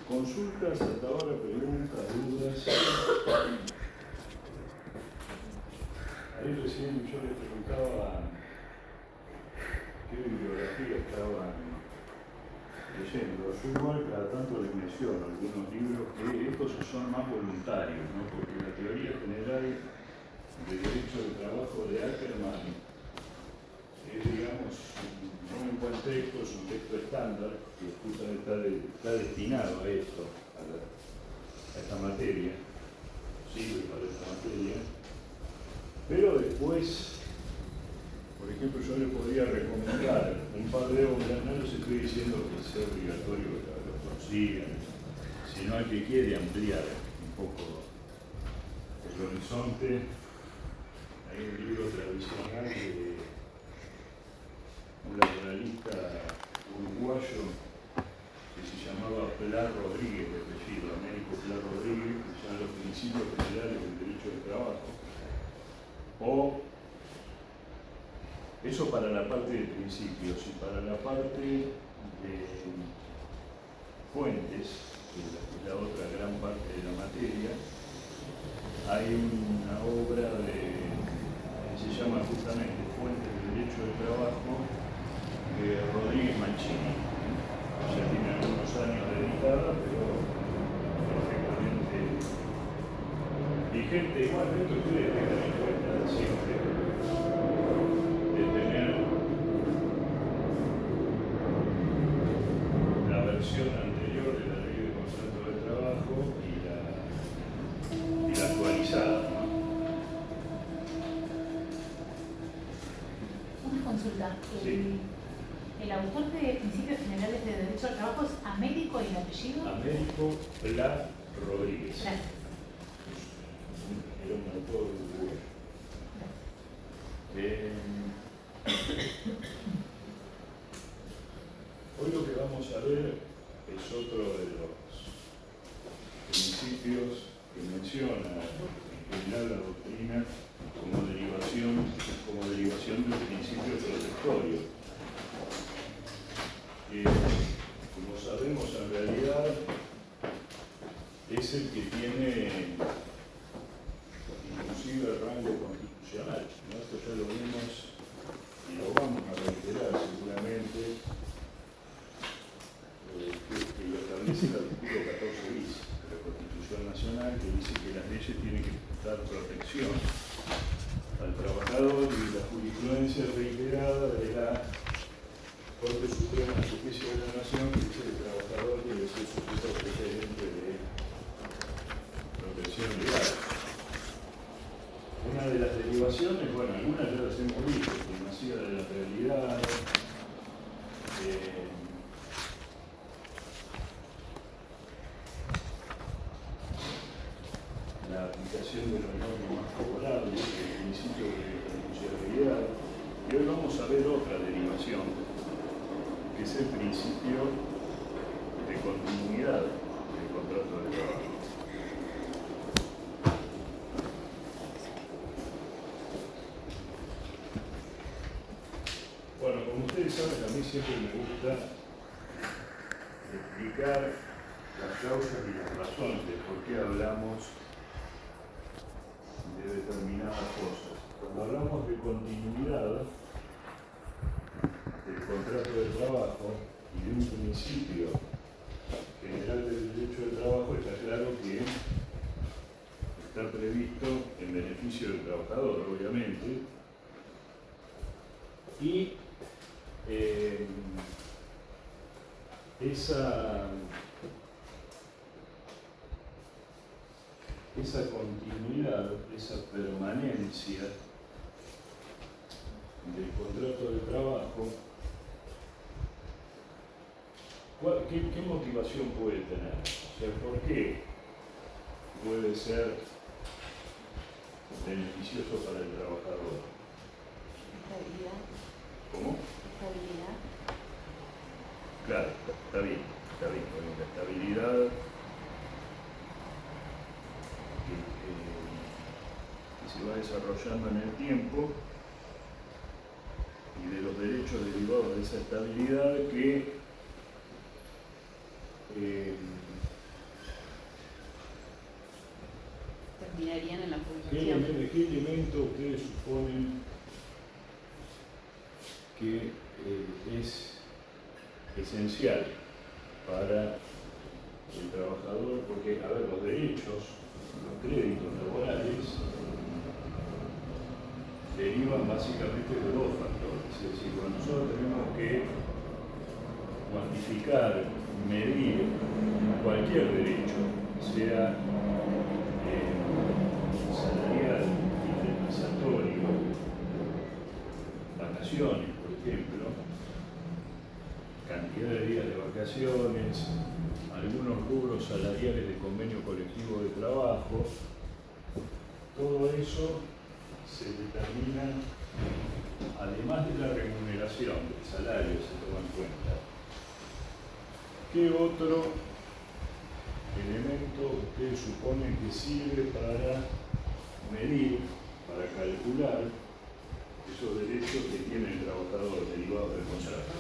Consultas, hasta ahora, preguntas, dudas. Ahí recién yo le preguntaba qué bibliografía estaban leyendo. Yo igual cada tanto les menciono algunos libros que estos son más voluntarios, ¿no? Porque la teoría general de derecho de trabajo de Ackerman es, digamos, no un buen texto, es un texto estándar que justamente está destinado a esto, a esta materia, sirve para esta materia, pero después, por ejemplo, yo le podría recomendar un par de obras, no les estoy diciendo que sea obligatorio que lo consigan, sino al que quiere ampliar un poco el horizonte. Hay un libro tradicional de un laboralista uruguayo que se llamaba Pla Rodríguez, de apellido, Américo Pla Rodríguez, que se llama Los Principios Generales del Derecho del Trabajo. O eso para la parte de principios, y para la parte de fuentes, que es la otra gran parte de la materia, hay una obra que se llama justamente Fuentes del Derecho del Trabajo, de Rodríguez Mancini. Ya tiene algunos años dedicada, pero perfectamente vigente. Igualmente ustedes tengan en cuenta siempre de tener la versión anterior de la ley de contrato de trabajo y la actualizada, ¿no? Una consulta. Sí. El autor de Principios Generales de Derecho al Trabajo es Américo y el apellido. Américo Pla Rodríguez. Gracias. Era un autor uruguayo. Hoy lo que vamos a ver es otro de los principios que menciona en general la doctrina como derivación del principio protectorio. Como sabemos, en realidad es el que tiene inclusive el rango constitucional, ¿no? Esto ya lo vimos y lo vamos a reiterar seguramente, que lo establece el artículo 14 bis de la Constitución Nacional, que dice que las leyes tienen que dar protección al trabajador, y la jurisprudencia reiterada de la Corte Suprema de Justicia de la Nación, que dice que el trabajador debe ser sujeto preferente de protección legal. Una de las derivaciones, bueno, algunas ya las hemos visto, primacía de la realidad, la aplicación de la norma más favorable, el principio de responsabilidad, y hoy vamos a ver otra derivación, que es el principio de continuidad del contrato de trabajo. Bueno, como ustedes saben, a mí siempre me gusta explicar las causas y las razones de por qué hablamos de determinadas cosas. Cuando hablamos de continuidad del contrato de trabajo y de un principio general del derecho del trabajo, está claro que está previsto en beneficio del trabajador, obviamente, y esa continuidad, esa permanencia del contrato de trabajo, ¿qué motivación puede tener? O sea, ¿por qué puede ser beneficioso para el trabajador? Estabilidad. ¿Cómo? Estabilidad. Claro, está bien. Con la estabilidad que se va desarrollando en el tiempo y de los derechos derivados de esa estabilidad que mirarían en la ¿Qué jubilación. elemento ustedes suponen que es esencial para el trabajador? Porque, a ver, los derechos, los créditos laborales derivan básicamente de dos factores. Es decir, cuando nosotros tenemos que cuantificar, medir cualquier derecho, sea salarial, indemnizatorio, vacaciones, por ejemplo, cantidad de días de vacaciones, algunos rubros salariales de convenio colectivo de trabajo, todo eso se determina, además de la remuneración, del salario se toma en cuenta. ¿Qué otro elemento ustedes suponen que sirve para medir, para calcular esos derechos que tiene el trabajador derivados del contrato?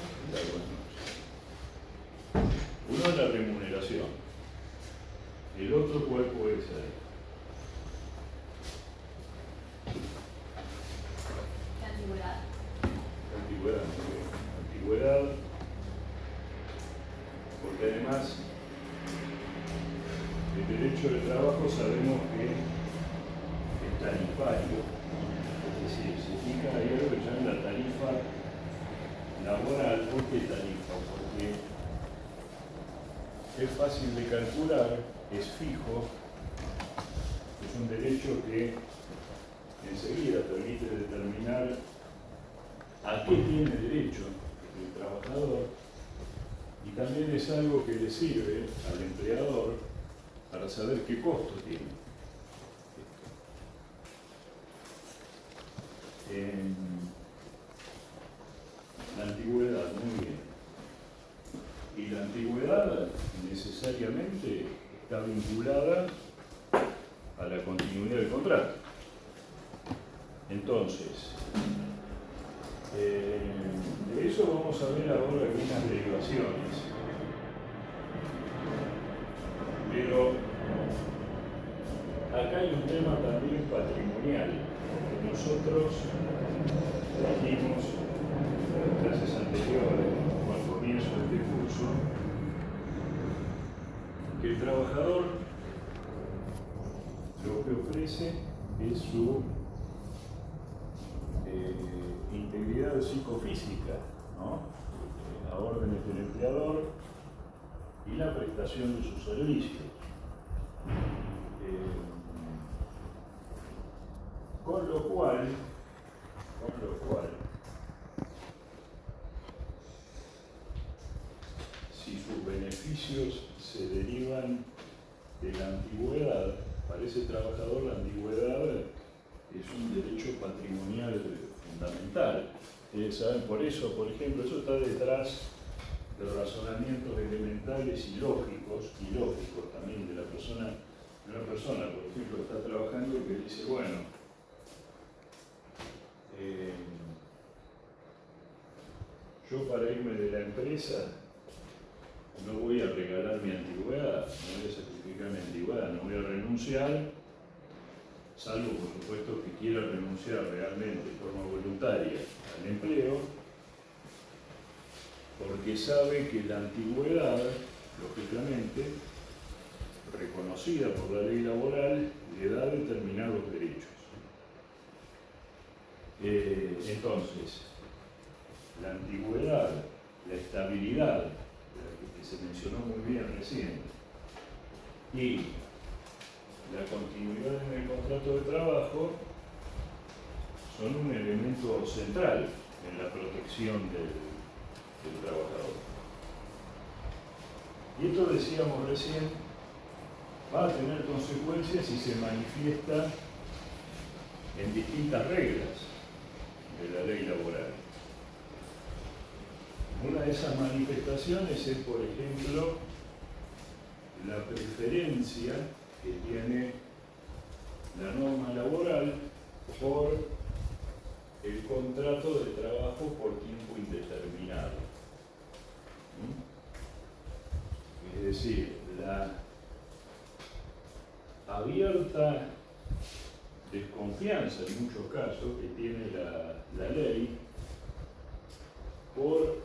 Uno es la remuneración. El otro, ¿cuál puede ser? La antigüedad. Antigüedad, muy bien. Antigüedad, porque además el derecho de trabajo sabemos que es tarifario, es decir, se fija ahí algo que llaman la tarifa laboral. ¿Por qué tarifa? Porque es fácil de calcular, es fijo, es un derecho que enseguida permite determinar a qué tiene derecho el trabajador, y también es algo que le sirve al empleador para saber qué costo tiene. La antigüedad, muy bien. Y la antigüedad necesariamente está vinculada a la continuidad del contrato. Entonces, de eso vamos a ver ahora algunas derivaciones. Pero acá hay un tema también patrimonial, porque nosotros dijimos en las clases anteriores, o al comienzo de este curso, que el trabajador lo que ofrece es su integridad psicofísica, ¿no? A órdenes del empleador y la prestación de sus servicios. Con lo cual, si sus beneficios se derivan de la antigüedad, para ese trabajador la antigüedad es un derecho patrimonial fundamental. ¿Saben? Por eso, por ejemplo, eso está detrás de razonamientos elementales y lógicos también de la persona. Una persona, por ejemplo, está trabajando que dice, bueno, yo para irme de la empresa no voy a regalar mi antigüedad, no voy a sacrificar mi antigüedad, no voy a renunciar, salvo por supuesto que quiera renunciar realmente de forma voluntaria al empleo, porque sabe que la antigüedad, lógicamente, reconocida por la ley laboral, le da determinados derechos. Entonces, la antigüedad, la estabilidad, que se mencionó muy bien recién, y la continuidad en el contrato de trabajo son un elemento central en la protección del trabajador. Y esto, decíamos recién, va a tener consecuencias si se manifiesta en distintas reglas de la ley laboral. Una de esas manifestaciones es, por ejemplo, la preferencia que tiene la norma laboral por el contrato de trabajo por tiempo indeterminado. Es decir, la abierta desconfianza en muchos casos que tiene la ley por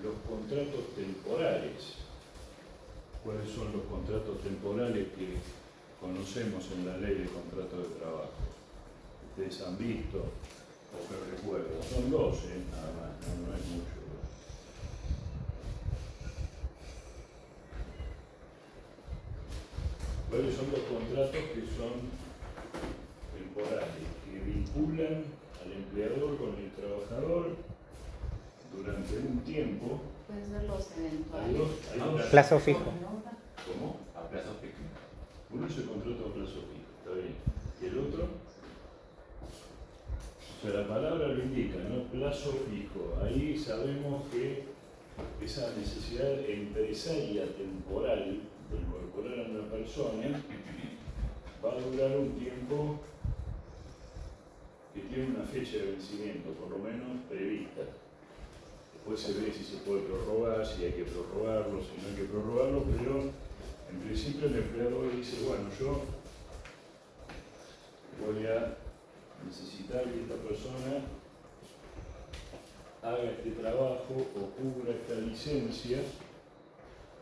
los contratos temporales. ¿Cuáles son los contratos temporales que conocemos en la ley de contratos de trabajo? Ustedes han visto, o que recuerdo, son 12, nada más, no es mucho. ¿Cuáles son los contratos que son temporales, que vinculan al empleador con el trabajador durante un tiempo? Pueden ser los eventuales. Hay dos. Plazo fijo. ¿Cómo? A plazo fijo. Uno es el contrato a plazo fijo, está bien. ¿Y el otro? O sea, la palabra lo indica, ¿no? Plazo fijo. Ahí sabemos que esa necesidad empresaria temporal de incorporar a una persona va a durar un tiempo que tiene una fecha de vencimiento, por lo menos prevista. Después se ve si se puede prorrogar, si hay que prorrogarlo, si no hay que prorrogarlo, pero en principio el empleador dice, bueno, yo voy a necesitar que esta persona haga este trabajo o cubra esta licencia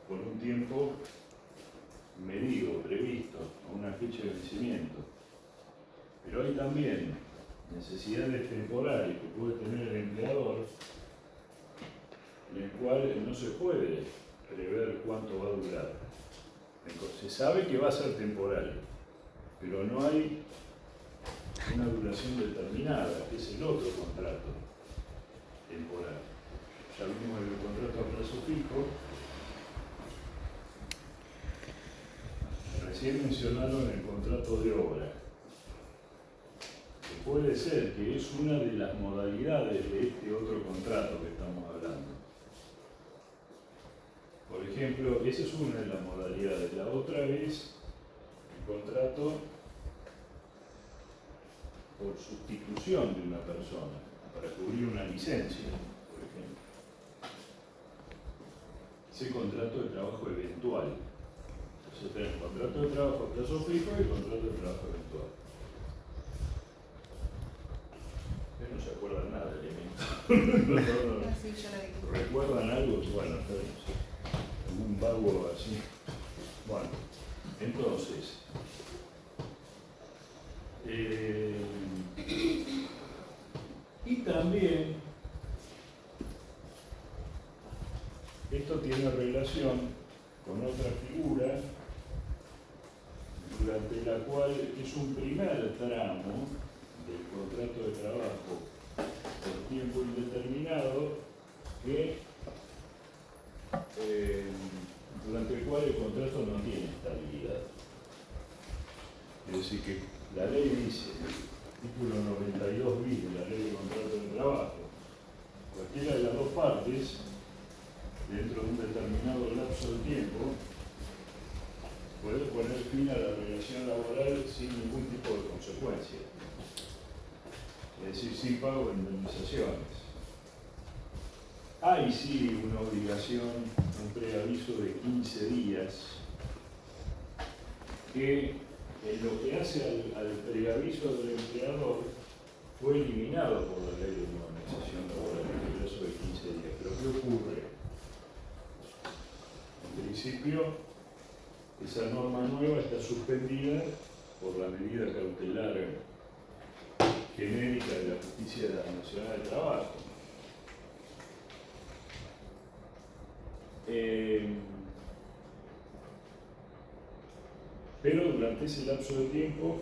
por un tiempo medido, previsto, a una fecha de vencimiento. Pero hay también necesidades temporales que puede tener el empleador, en el cual no se puede prever cuánto va a durar. Se sabe que va a ser temporal, pero no hay una duración determinada, que es el otro contrato temporal. Ya vimos el contrato a plazo fijo. Recién mencionaron el contrato de obra, que puede ser que es una de las modalidades de este otro contrato que estamos hablando. Por ejemplo, esa es una de las modalidades. La otra es el contrato por sustitución de una persona, para cubrir una licencia, por ejemplo. Ese contrato de trabajo eventual. Entonces tenemos el contrato de trabajo a plazo fijo y el contrato de trabajo eventual. Ustedes no se acuerdan nada del elemento. Sí, yo la vi. ¿Recuerdan algo? Bueno, no sé, algún vago así. Bueno, entonces, y también esto tiene relación con otra figura durante la cual es un primer tramo del contrato de trabajo por tiempo indeterminado que durante el cual el contrato no tiene estabilidad. Es decir, que la ley dice, artículo 92 bis de la ley de contrato de trabajo, cualquiera de las dos partes, dentro de un determinado lapso de tiempo, puede poner fin a la relación laboral sin ningún tipo de consecuencia. Es decir, sin pago de indemnizaciones. Hay sí una obligación, un preaviso de 15 días, que en lo que hace al preaviso del empleador fue eliminado por la ley de normalización laboral, el plazo de 15 días. Pero ¿qué ocurre? En principio, esa norma nueva está suspendida por la medida cautelar genérica de la Justicia Nacional de Trabajo. Pero durante ese lapso de tiempo,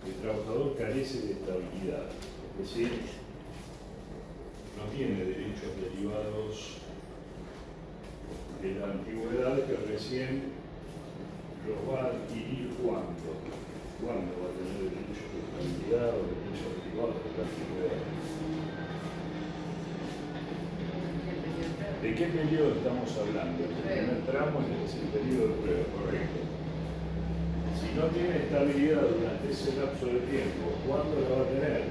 el trabajador carece de estabilidad, es decir, no tiene derechos derivados de la antigüedad que recién los va a adquirir cuando va a tener derechos de estabilidad o derechos derivados de la antigüedad. ¿De qué periodo estamos hablando? El primer tramo es el periodo de prueba, correcto. Si no tiene estabilidad durante ese lapso de tiempo, ¿cuándo la va a tener?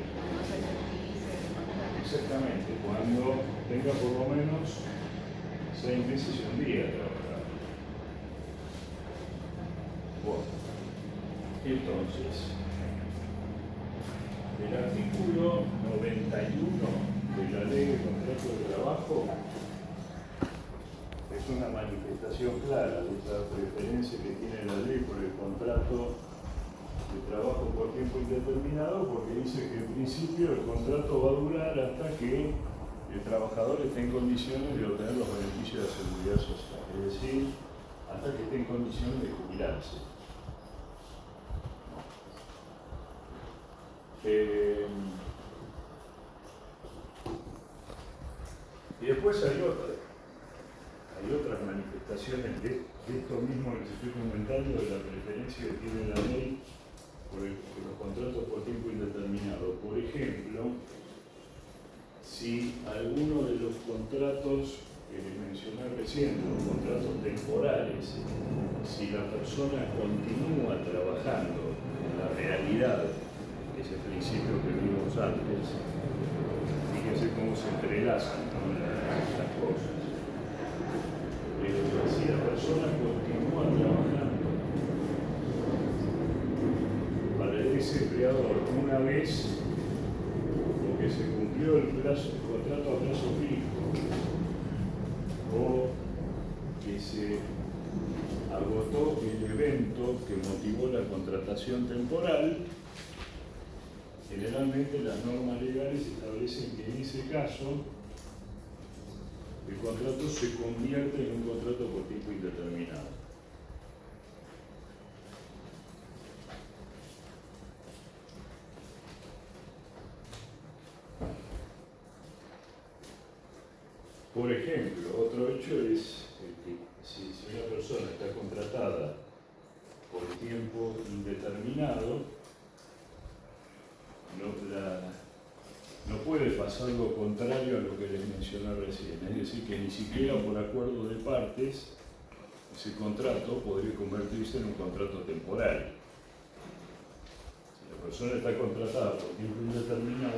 Exactamente, cuando tenga por lo menos 6 meses y un día de trabajar. Bueno, entonces, el artículo 91 de la Ley de Contrato de Trabajo es una manifestación clara de esa preferencia que tiene la ley por el contrato de trabajo por tiempo indeterminado, porque dice que en principio el contrato va a durar hasta que el trabajador esté en condiciones de obtener los beneficios de la seguridad social, es decir, hasta que esté en condiciones de jubilarse. Y después hay otras manifestaciones de esto mismo que estoy comentando, de la preferencia que tiene la ley por los contratos por tiempo indeterminado. Por ejemplo, si alguno de los contratos que les mencioné recién, los contratos temporales, si la persona continúa trabajando en la realidad, ese principio que vimos antes, fíjense cómo se entrelazan, ¿no?, las cosas. Si la persona continúa trabajando para ese empleador una vez que se cumplió el contrato a plazo fijo o que se agotó el evento que motivó la contratación temporal, generalmente las normas legales establecen que en ese caso el contrato se convierte en un contrato por tiempo indeterminado. Por ejemplo, otro hecho es que si una persona está contratada por tiempo indeterminado, no puede pasar lo contrario a lo que les mencioné recién, es decir, que ni siquiera por acuerdo de partes ese contrato podría convertirse en un contrato temporal. Si la persona está contratada por tiempo indeterminado,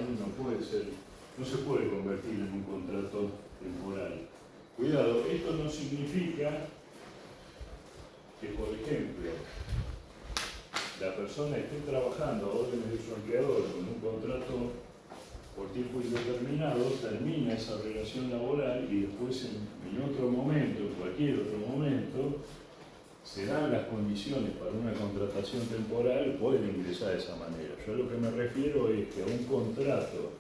no se puede convertir en un contrato temporal. Cuidado, esto no significa que, por ejemplo, la persona esté trabajando a órdenes de su empleador con un contrato por tiempo indeterminado, termina esa relación laboral y después en otro momento, en cualquier otro momento, se dan las condiciones para una contratación temporal, puede ingresar de esa manera. Yo a lo que me refiero es que a un contrato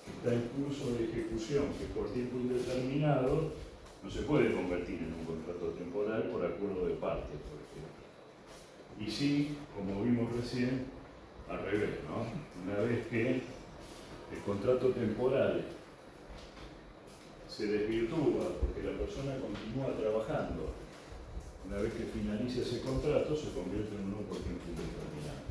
que está en curso de ejecución, que es por tiempo indeterminado, no se puede convertir en un contrato temporal por acuerdo de partes, por ejemplo. Y sí, como vimos recién, al revés, ¿no? Una vez que el contrato temporal se desvirtúa porque la persona continúa trabajando, una vez que finaliza ese contrato se convierte en uno por tiempo indeterminado.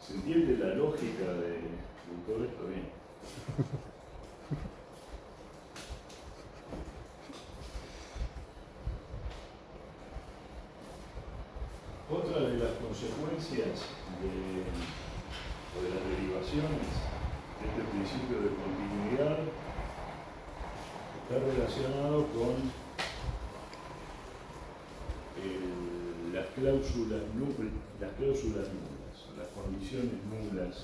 ¿Se entiende la lógica de todo esto? Bien. Otra de las consecuencias o de las derivaciones de este principio de continuidad está relacionado con las cláusulas nulas, las condiciones nulas,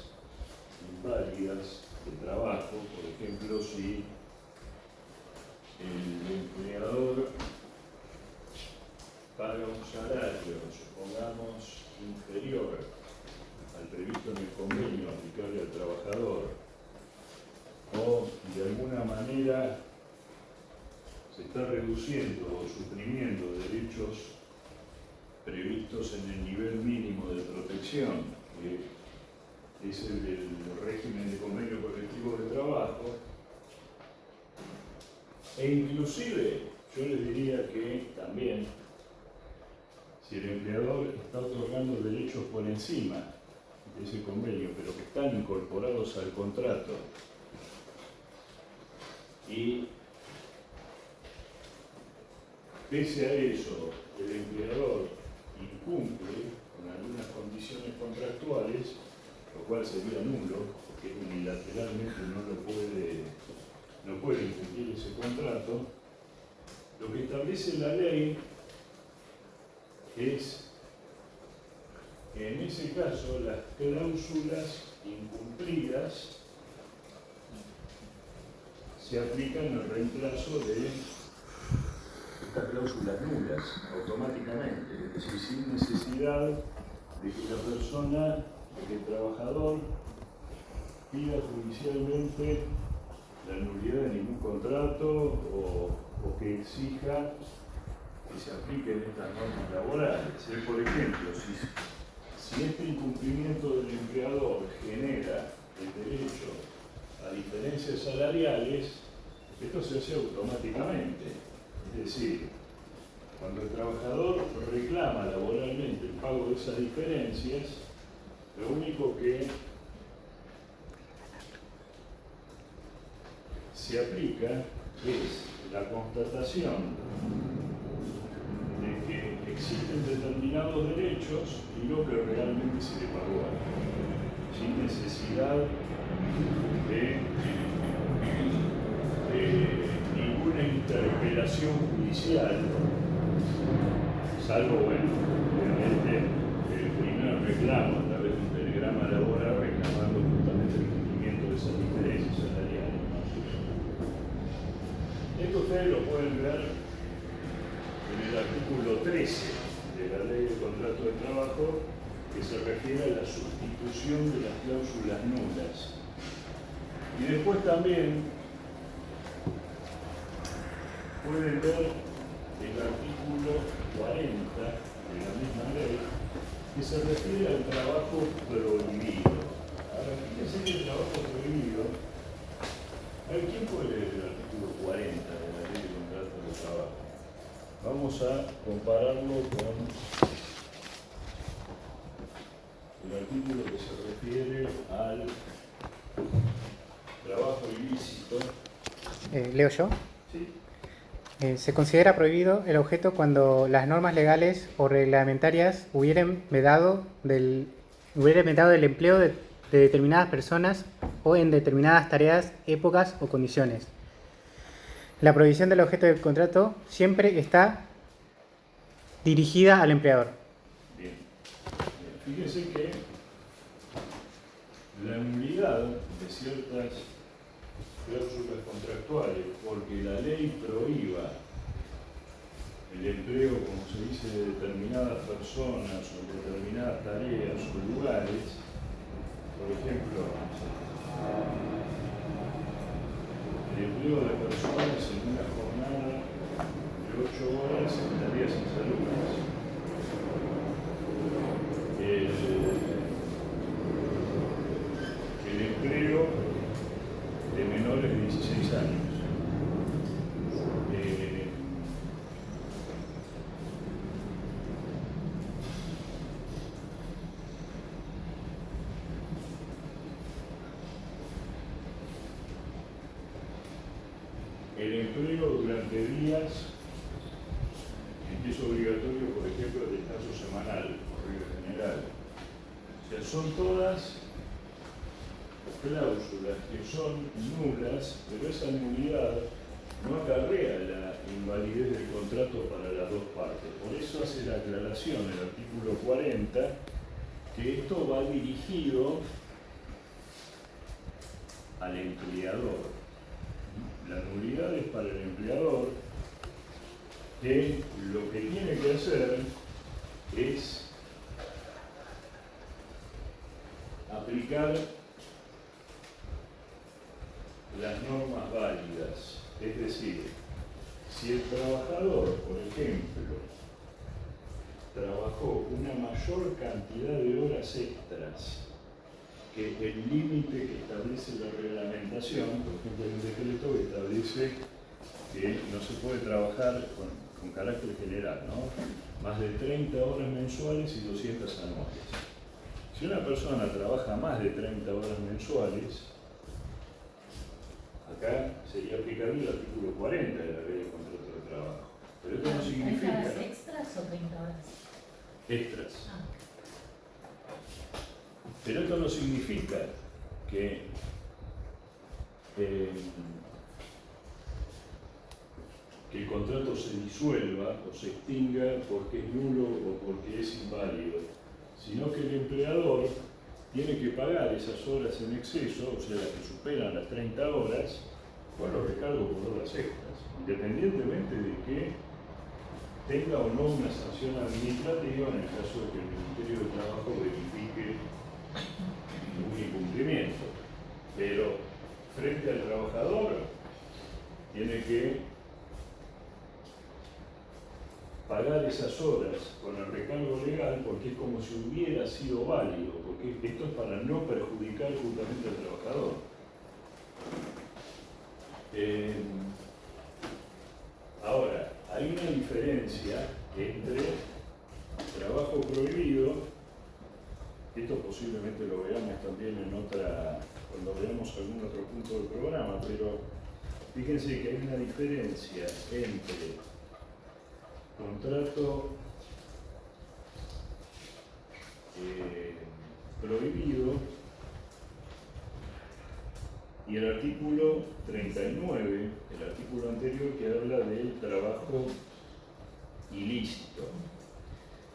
inválidas de trabajo. Por ejemplo, si el empleador paga un salario, supongamos, inferior al previsto en el convenio aplicable al trabajador, o de alguna manera se está reduciendo o suprimiendo derechos previstos en el nivel mínimo de protección, que es el del régimen de convenio colectivo de trabajo, e inclusive yo les diría que también, si el empleador está otorgando derechos por encima de ese convenio, pero que están incorporados al contrato, y pese a eso el empleador incumple con algunas condiciones contractuales, lo cual sería nulo, porque unilateralmente no puede incumplir ese contrato, Lo que establece la ley es, en ese caso, las cláusulas incumplidas se aplican al reemplazo de estas cláusulas nulas automáticamente, es decir, sin necesidad de que la persona, de que el trabajador pida judicialmente la nulidad de ningún contrato o que exija que se apliquen estas normas laborales. Por ejemplo, si este incumplimiento del empleador genera el derecho a diferencias salariales, esto se hace automáticamente. Es decir, cuando el trabajador reclama laboralmente el pago de esas diferencias, lo único que se aplica es la constatación de que existen determinados derechos y lo que realmente se le pagó, sin necesidad de ninguna interpelación judicial, salvo, bueno, obviamente, el primer reclamo a través de un telegrama laboral reclamando justamente el cumplimiento de esas diferencias salariales. Esto ustedes lo pueden ver en el artículo 13 de la Ley de Contrato de Trabajo, que se refiere a la sustitución de las cláusulas nulas. Y después también pueden ver el artículo 40 de la misma ley, que se refiere al trabajo prohibido. Ahora, fíjense que el trabajo prohibido, a ver, ¿quién puede leer el artículo 40 de la Ley de Contrato de Trabajo? Vamos a compararlo con el artículo que se refiere al trabajo ilícito. ¿Leo yo? Sí. Se considera prohibido el objeto cuando las normas legales o reglamentarias hubieran vedado del empleo de determinadas personas o en determinadas tareas, épocas o condiciones. La prohibición del objeto del contrato siempre está dirigida al empleador. Bien. Fíjense que la nulidad de ciertas cláusulas contractuales, porque la ley prohíba el empleo, como se dice, de determinadas personas o determinadas tareas o lugares, por ejemplo, el empleo de personas en una jornada de 8 horas en tareas insalubres, el empleo de menores de 16 años. El empleo durante días en que es obligatorio, por ejemplo, el descanso semanal, por regla general. O sea, son todas cláusulas que son nulas, pero esa nulidad no acarrea la invalidez del contrato para las dos partes. Por eso hace la aclaración el artículo 40, que esto va dirigido al empleador. La nulidad es para el empleador, que lo que tiene que hacer es aplicar las normas válidas. Es decir, si el trabajador, por ejemplo, trabajó una mayor cantidad de horas extras que el límite que establece la reglamentación, por ejemplo, hay un decreto que establece que no se puede trabajar con carácter general, ¿no? Más de 30 horas mensuales y 200 anuales. Si una persona trabaja más de 30 horas mensuales, acá sería aplicable el artículo 40 de la Ley de Contrato de Trabajo. Pero esto no significa... ¿30 horas extras o 30 horas? Extras. Ah. Pero esto no significa que que el contrato se disuelva o se extinga porque es nulo o porque es inválido, sino que el empleador tiene que pagar esas horas en exceso, o sea, las que superan las 30 horas, con los recargos por horas extras, independientemente de que tenga o no una sanción administrativa en el caso de que el Ministerio de Trabajo verifique un incumplimiento. Pero frente al trabajador tiene que pagar esas horas con el recargo legal porque es como si hubiera sido válido, porque esto es para no perjudicar justamente al trabajador. Ahora, hay una diferencia entre trabajo prohibido, esto posiblemente lo veamos también cuando veamos algún otro punto del programa, pero fíjense que hay una diferencia entre contrato prohibido y el artículo 39, el artículo anterior que habla del trabajo ilícito,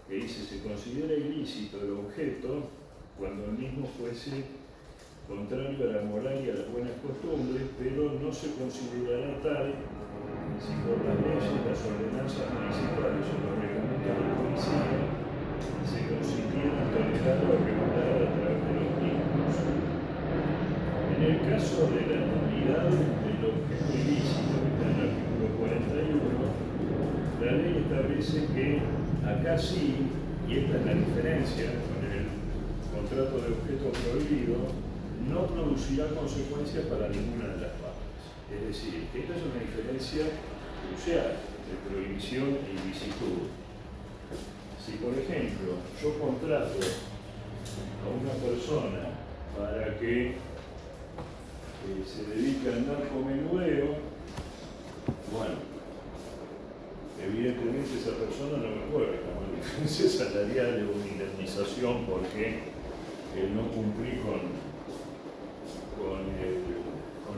que dice: se considera ilícito el objeto cuando el mismo fuese contrario a la moral y a las buenas costumbres, pero no se considerará tal si por las leyes, las ordenanzas municipales o los reglamentos de policía se consiguieran tolerar o regular a través de los mismos. En el caso de la nulidad del objeto ilícito, que está en el artículo 41, la ley establece que acá sí, y esta es la diferencia con el contrato de objeto prohibido, no producirá consecuencias para ninguna de las partes. Es decir, esta es una diferencia crucial de prohibición e ilicitud. Si, por ejemplo, yo contrato a una persona para que se dedique al narcomenudeo, bueno, evidentemente esa persona no me puede reclamar diferencia salarial o una indemnización porque no cumplí con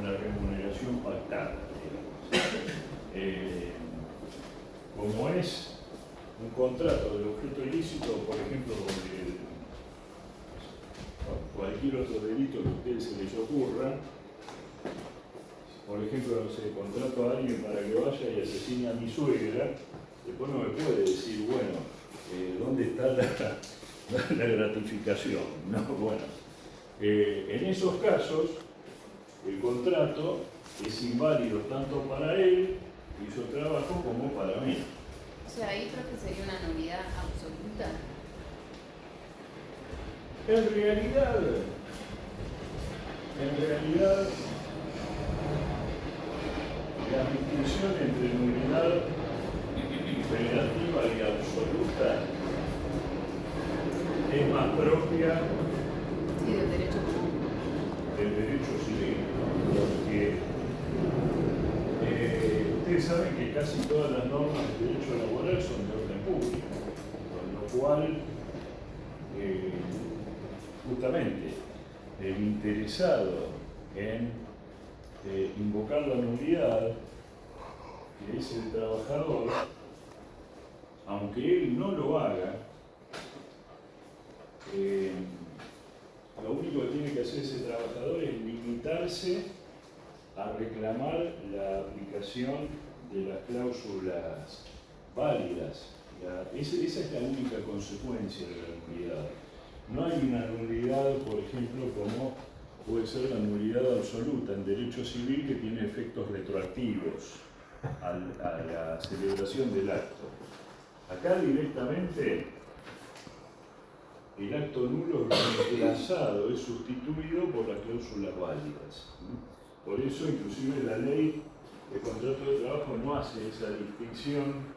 la remuneración pactada. Como es un contrato de objeto ilícito, por ejemplo, cualquier otro delito que a ustedes se les ocurra, por ejemplo, no sé, contrato a alguien para que vaya y asesine a mi suegra, después no me puede decir, bueno, ¿dónde está la gratificación? No, bueno, en esos casos, el contrato es inválido tanto para él y su trabajo como para mí. O sea, ahí creo que sería una nulidad absoluta. En realidad, la distinción entre nulidad relativa y absoluta es más propia Sí, del derecho común. del derecho civil, ¿no? Porque ustedes saben que casi todas las normas del derecho laboral son de orden público, con lo cual justamente el interesado en invocar la nulidad, que es el trabajador, aunque él no lo haga, lo único que tiene que hacer ese trabajador es limitarse a reclamar la aplicación de las cláusulas válidas. Esa es la única consecuencia de la nulidad. No hay una nulidad, por ejemplo, como puede ser la nulidad absoluta en derecho civil, que tiene efectos retroactivos a la celebración del acto. Acá directamente el acto nulo es reemplazado, es sustituido por las cláusulas válidas. Por eso, inclusive, la ley de contrato de trabajo no hace esa distinción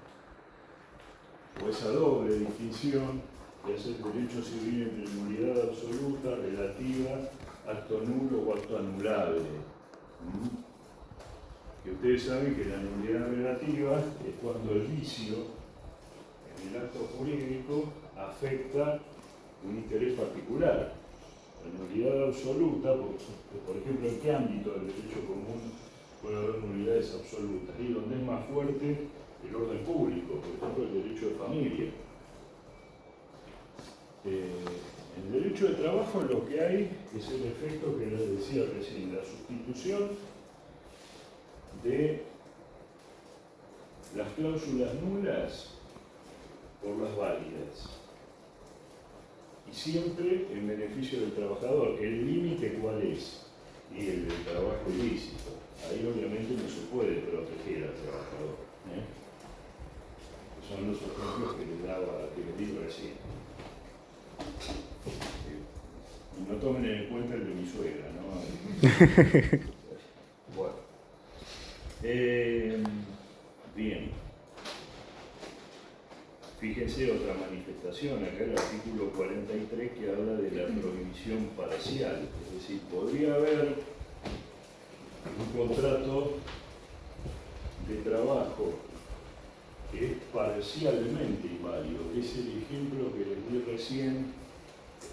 o esa doble distinción que hace el derecho civil entre nulidad absoluta, relativa, acto nulo o acto anulable. Que ustedes saben que la nulidad relativa es cuando el vicio en el acto jurídico afecta un interés particular. La nulidad absoluta, por ejemplo, ¿en qué ámbito del derecho común puede haber nulidades absolutas, y donde es más fuerte el orden público, por ejemplo el derecho de familia. En el derecho de trabajo lo que hay es el efecto que les decía recién, la sustitución de las cláusulas nulas por las válidas. Y siempre en beneficio del trabajador. ¿El límite cuál es? Y el del trabajo ilícito. Ahí obviamente no se puede proteger al trabajador. Son los ejemplos que les di recién. Y no tomen en cuenta el de mi suegra, ¿no? Bueno. Bien. Fíjense otra manifestación, acá el artículo 43 que habla de la prohibición parcial. Es decir, podría haber un contrato de trabajo que es parcialmente inválido. Es el ejemplo que les di recién,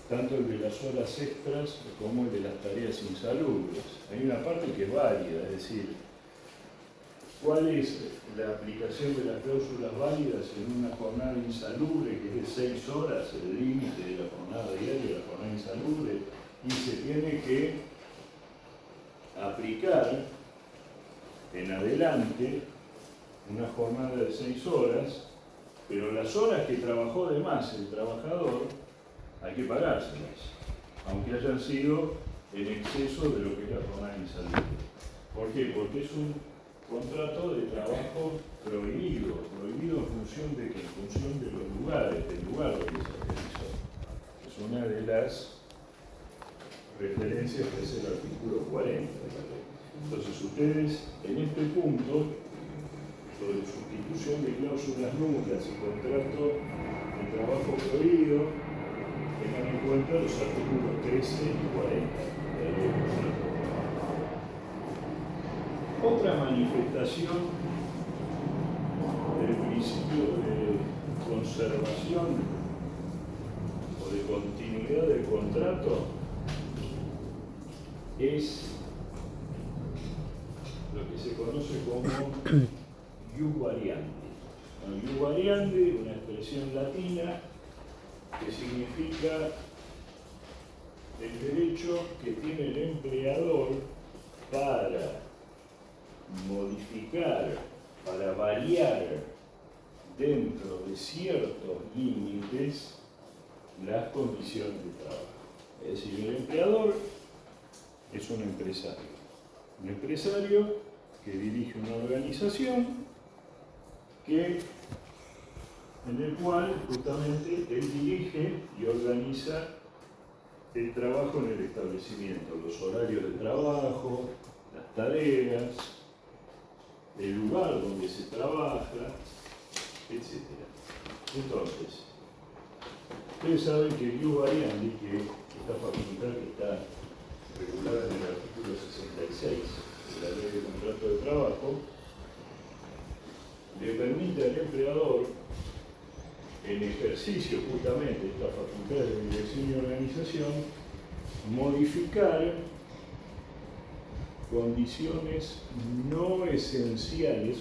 tanto el de las horas extras como el de las tareas insalubres. Hay una parte que es válida, es decir, ¿cuál es la aplicación de las cláusulas válidas en una jornada insalubre que es de 6 horas, el límite de la jornada diaria de la jornada insalubre? Y se tiene que aplicar en adelante una jornada de 6 horas, pero las horas que trabajó de más el trabajador hay que pagárselas, aunque hayan sido en exceso de lo que es la jornada insalubre. ¿Por qué? Porque es un contrato de trabajo prohibido en función de los lugares, del lugar donde se realizó. Es una de las referencias que es el artículo 40. Entonces ustedes en este punto, sobre sustitución de cláusulas nulas y contrato de trabajo prohibido, tengan en cuenta los artículos 13 y 40 de la ley de contrato. Otra manifestación del principio de conservación o de continuidad del contrato es lo que se conoce como ius variandi. Ius variandi, una expresión latina que significa el derecho que tiene el empleador para modificar, para variar dentro de ciertos límites las condiciones de trabajo. Es decir, el empleador es un empresario que dirige una organización en el cual justamente él dirige y organiza el trabajo en el establecimiento, los horarios de trabajo, las tareas, el lugar donde se trabaja, etc. Entonces, ustedes saben que el ius variandi, que esta facultad que está regulada en el artículo 66 de la Ley de Contrato de Trabajo, le permite al empleador, en ejercicio justamente de esta facultad de dirección y organización, modificar condiciones no esenciales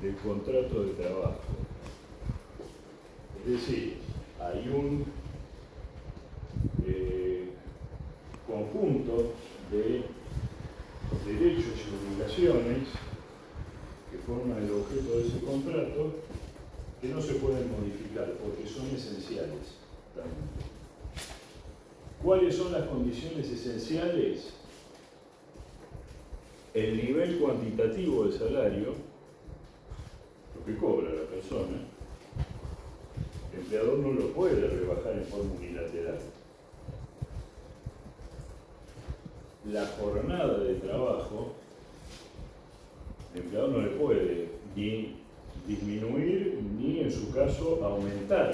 del contrato de trabajo. Es decir, hay un conjunto de derechos y obligaciones que forman el objeto de ese contrato que no se pueden modificar porque son esenciales también. ¿Cuáles son las condiciones esenciales? El nivel cuantitativo de salario, lo que cobra la persona. El empleador no lo puede rebajar en forma unilateral. La jornada de trabajo, el empleador no le puede ni disminuir ni, en su caso, aumentar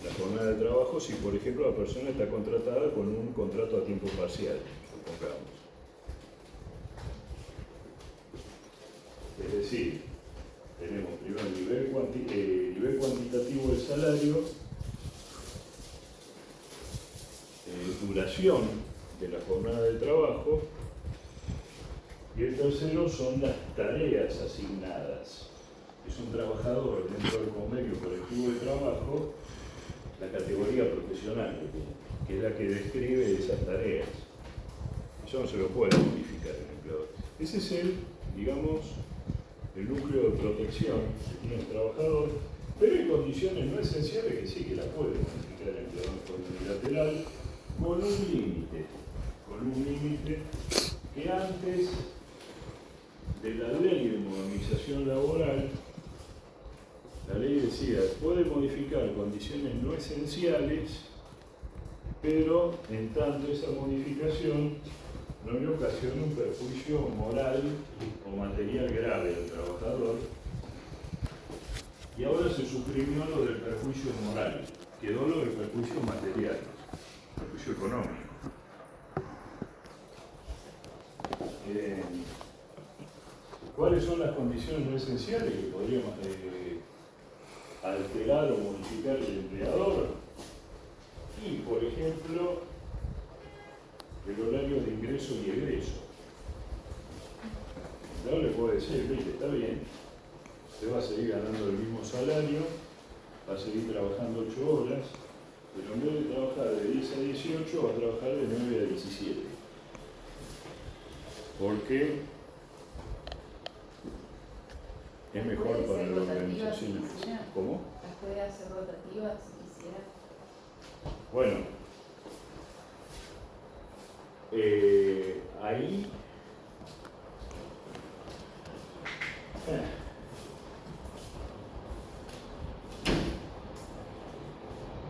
la jornada de trabajo si, por ejemplo, la persona está contratada con un contrato a tiempo parcial, supongamos. Es decir, tenemos primero el nivel cuantitativo del salario, duración de la jornada de trabajo tercero son las tareas asignadas. Es un trabajador dentro del convenio colectivo de trabajo, la categoría profesional que tiene, que es la que describe esas tareas. Eso no se lo puede modificar el empleador. Ese es digamos, el núcleo de protección que tiene el trabajador, pero hay condiciones no esenciales que sí que la puede modificar el empleador de forma unilateral, con un límite que antes de la ley de modernización laboral, la ley decía, puede modificar condiciones no esenciales, pero en tanto esa modificación no le ocasiona un perjuicio moral o material grave al trabajador. Y ahora se suprimió lo del perjuicio moral, quedó lo del perjuicio material, perjuicio económico. ¿Cuáles son las condiciones no esenciales que podría alterar o modificar el empleador? Y, por ejemplo, el horario de ingreso y egreso. El empleador le puede decir, mire, está bien, usted va a seguir ganando el mismo salario, va a seguir trabajando 8 horas, pero en vez de trabajar de 10 a 18, va a trabajar de 9 a 17. ¿Por qué? Es mejor para la organización. ¿Cómo? ¿Las puede hacer rotativas si quisiera? Bueno,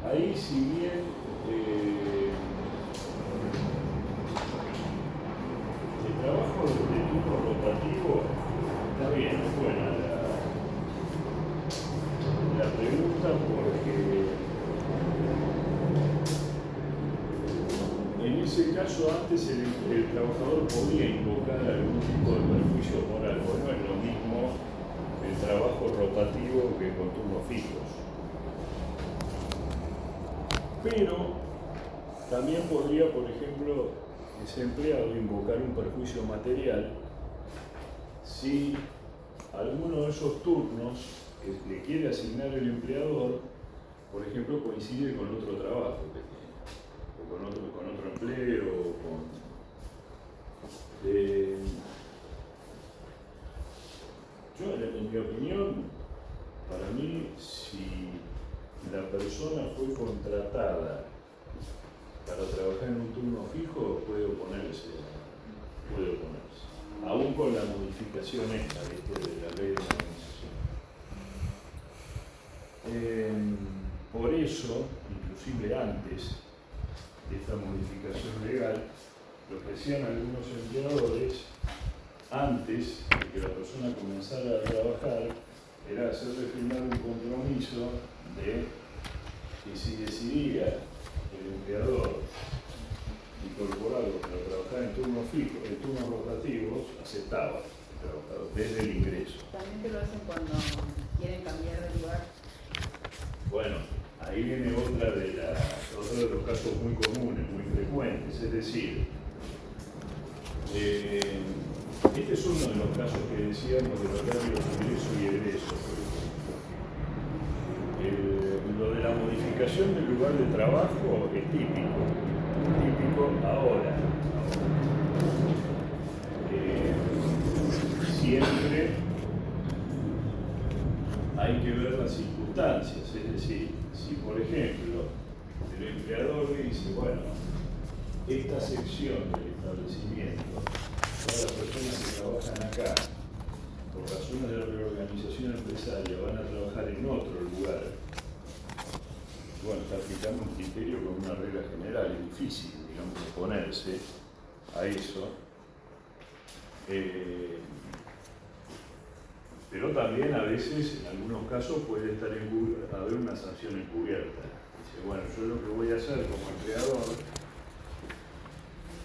ahí si bien el trabajo de turno rotativo está bien, es buena la pregunta, porque en ese caso antes el trabajador podía invocar algún tipo de perjuicio moral, pues no es lo mismo el trabajo rotativo que con turnos fijos. Pero también podría, por ejemplo, ese empleado invocar un perjuicio material si alguno de esos turnos que le quiere asignar el empleador, por ejemplo, coincide con otro trabajo que tiene, o con otro empleo, yo, en mi opinión, para mí, si la persona fue contratada para trabajar en un turno fijo, puede oponerse, aún con la modificación esta de la ley de modernización. Por eso, inclusive antes de esta modificación legal, lo que hacían algunos empleadores, antes de que la persona comenzara a trabajar, era hacerle firmar un compromiso de que si decidía el empleador incorporarlo para trabajar en turnos fijos, en turnos rotativos, aceptaba el trabajador desde el ingreso. También te lo hacen cuando quieren cambiar de lugar. Bueno, ahí viene otro de los casos muy comunes, muy frecuentes, es decir, este es uno de los casos que decíamos del horario de ingreso y egreso. Lo de la modificación del lugar de trabajo es típico ahora. Siempre hay que ver las circunstancias, es decir, si por ejemplo el empleador dice, bueno, esta sección del establecimiento, todas las personas que trabajan acá, por razones de la reorganización empresaria, van a trabajar en otro lugar, bueno, está aplicando un criterio con una regla general, es difícil, digamos, oponerse a eso. Pero también a veces, en algunos casos, puede haber una sanción encubierta. Dice, bueno, yo lo que voy a hacer como empleador,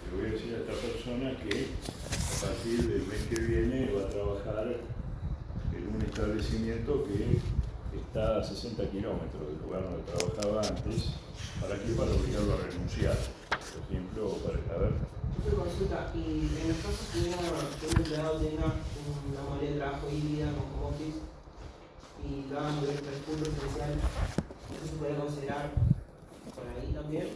le voy a decir a esta persona que a partir del mes que viene va a trabajar en un establecimiento que está a 60 kilómetros del lugar donde trabajaba antes. ¿Para qué? Para obligarlo a renunciar, por ejemplo, o para Entonces consulta, y en los casos que un empleado tenga una modalidad de trabajo híbrida con home office y lo hagan durante el full presencial, ¿eso se puede considerar por ahí también?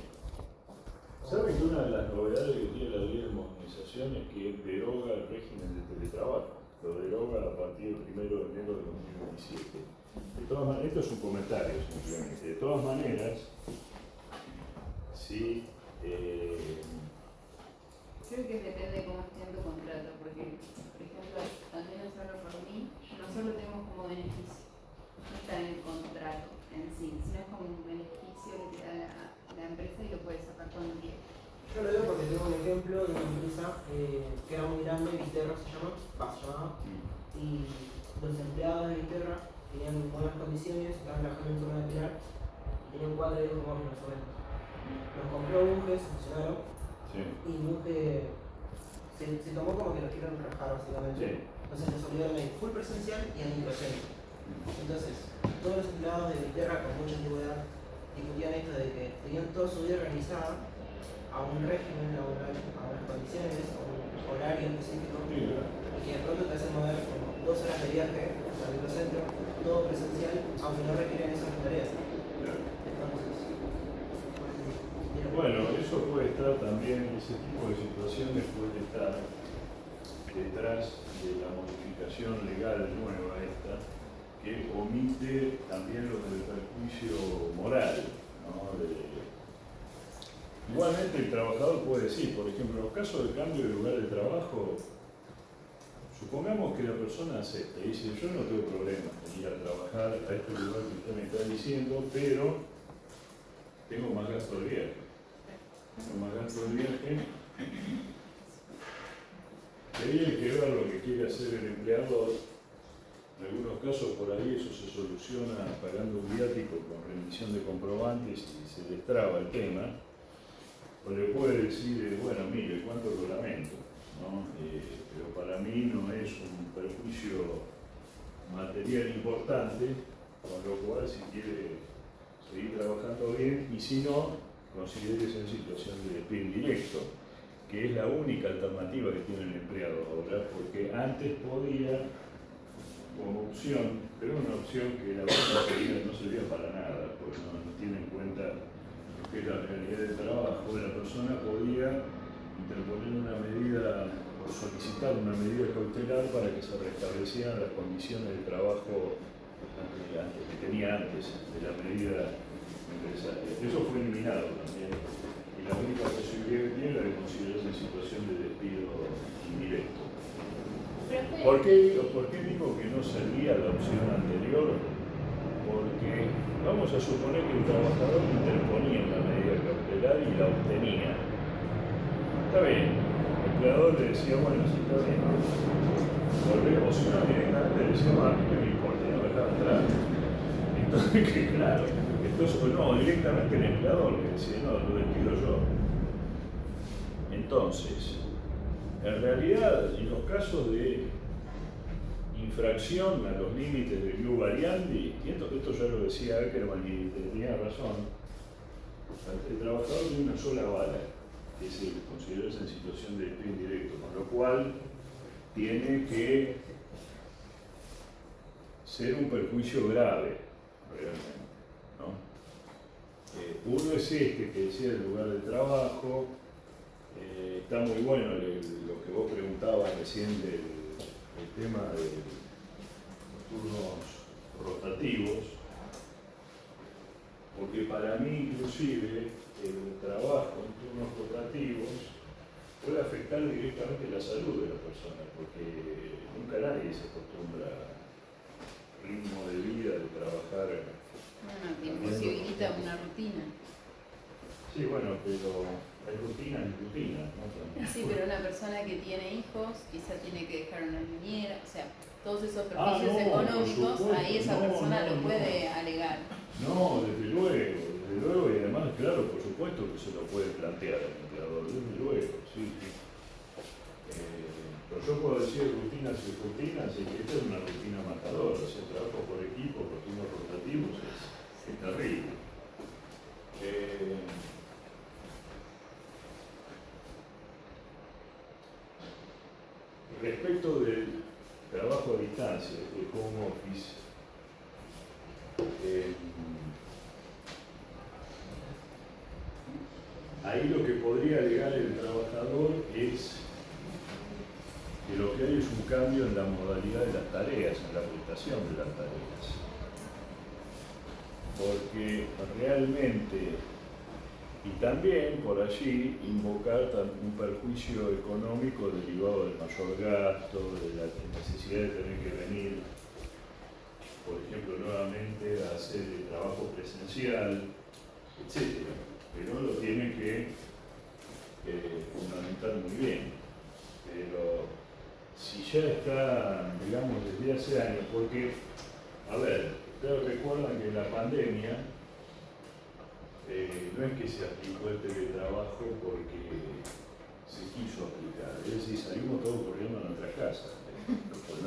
¿Saben que una de las novedades que tiene la ley de modernización es que deroga el régimen de teletrabajo? Lo deroga a partir del 1 de enero de 2027. De todas maneras, esto es un comentario simplemente. De todas maneras, sí. Creo que depende de cómo esté en tu contrato, porque, por ejemplo, también no solo por mí, nosotros lo tenemos como beneficio. No está en el contrato en sí, sino es como un beneficio que te da la empresa y lo puedes sacar cuando quieras. Yo lo digo porque tengo un ejemplo de una empresa que era muy grande, Viterra se llamaba, y los empleados de Viterra tenían buenas condiciones, estaban trabajando en zona de Pilar, y tenían 4 días como más o menos. Los compró Bunge, se fusionaron, Sí. y Bunge se tomó como que los quieren rajar básicamente. Sí. Entonces les obligaron a ir full presencial y a microcentro. Entonces, todos los empleados de Viterra con mucha antigüedad discutían esto de que tenían toda su vida organizada a un régimen laboral, a unas condiciones, a un horario específico, Sí, ¿verdad? y que de pronto te hacen mover como 2 horas de viaje al microcentro, todo presencial, aunque no requieren esas tareas. Claro. Entonces, Bueno, eso puede estar también, ese tipo de situaciones puede estar detrás de la modificación legal nueva esta, que omite también lo del perjuicio moral, ¿no? Igualmente el trabajador puede decir, por ejemplo, en los casos de cambio de lugar de trabajo, supongamos que la persona acepta y dice, yo no tengo problema en ir a trabajar a este lugar que usted me está diciendo, pero tengo más gasto de viaje. Tengo más gasto de viaje. Y ahí hay que ver lo que quiere hacer el empleador. En algunos casos por ahí eso se soluciona pagando un viático con rendición de comprobantes y se destraba el tema. O le puede decir, bueno, mire, cuánto lo lamento, ¿no? Pero para mí no es un perjuicio material importante, con lo cual si quiere seguir trabajando bien y si no, considérese en situación de despido indirecto, que es la única alternativa que tiene el empleado ahora, porque antes podía, como opción, pero una opción que la verdad no servía para nada, porque no tiene en cuenta que la realidad del trabajo de la persona podía interponer una medida o solicitar una medida cautelar para que se restablecieran las condiciones de trabajo que tenía antes de la medida necesaria. Eso fue eliminado también y la única posibilidad que tiene es la de considerarse en situación de despido indirecto. ¿Por qué digo que no servía la opción anterior? Porque vamos a suponer que el trabajador interponía una medida cautelar y la obtenía. Está bien, el empleador le decía, bueno, sí, está bien, volvemos, si no directamente le decía, a mí que me importa, no me dejaba entrar. Entonces, que claro, entonces, no, directamente el empleador le decía, no, lo despido yo. Entonces, en realidad, en los casos de infracción a los límites del Ius Variandi, y esto ya lo decía Ackerman y tenía razón, el trabajador tiene una sola bala, que es el considerarse en situación de despido indirecto, con lo cual tiene que ser un perjuicio grave, realmente, ¿no? Uno es este que decía el lugar de trabajo, está muy bueno lo que vos preguntabas recién del tema de los turnos rotativos, porque para mí inclusive el trabajo en turnos rotativos puede afectar directamente la salud de la persona, porque nunca nadie se acostumbra al ritmo de vida de trabajar. Bueno, te imposibilita una rutina. Sí, bueno, pero hay rutinas y rutinas, ¿no? Sí, pero una persona que tiene hijos quizá tiene que dejar una niñera, o sea, todos esos perjuicios no, económicos, por ahí esa supuesto. persona No, lo no. puede alegar. No, desde luego, y además, claro, por supuesto que se lo puede plantear al empleador, desde luego, sí, sí. Pero yo puedo decir rutinas y rutinas, y que esta es una rutina matadora, o sea, trabajo por equipo, por turnos rotativos, es terrible. respecto del trabajo a distancia, del home office, ahí lo que podría alegar el trabajador es que lo que hay es un cambio en la modalidad de las tareas, en la prestación de las tareas. Porque realmente, y también por allí invocar un perjuicio económico derivado del mayor gasto, de la necesidad de tener que venir, por ejemplo, nuevamente a hacer el trabajo presencial, etc. Pero lo tiene que fundamentar muy bien. Pero si ya está, digamos, desde hace años, porque, a ver, ustedes recuerdan que en la pandemia no es que se aplicó el teletrabajo porque se quiso aplicar, es decir, salimos todos corriendo a nuestra casa, porque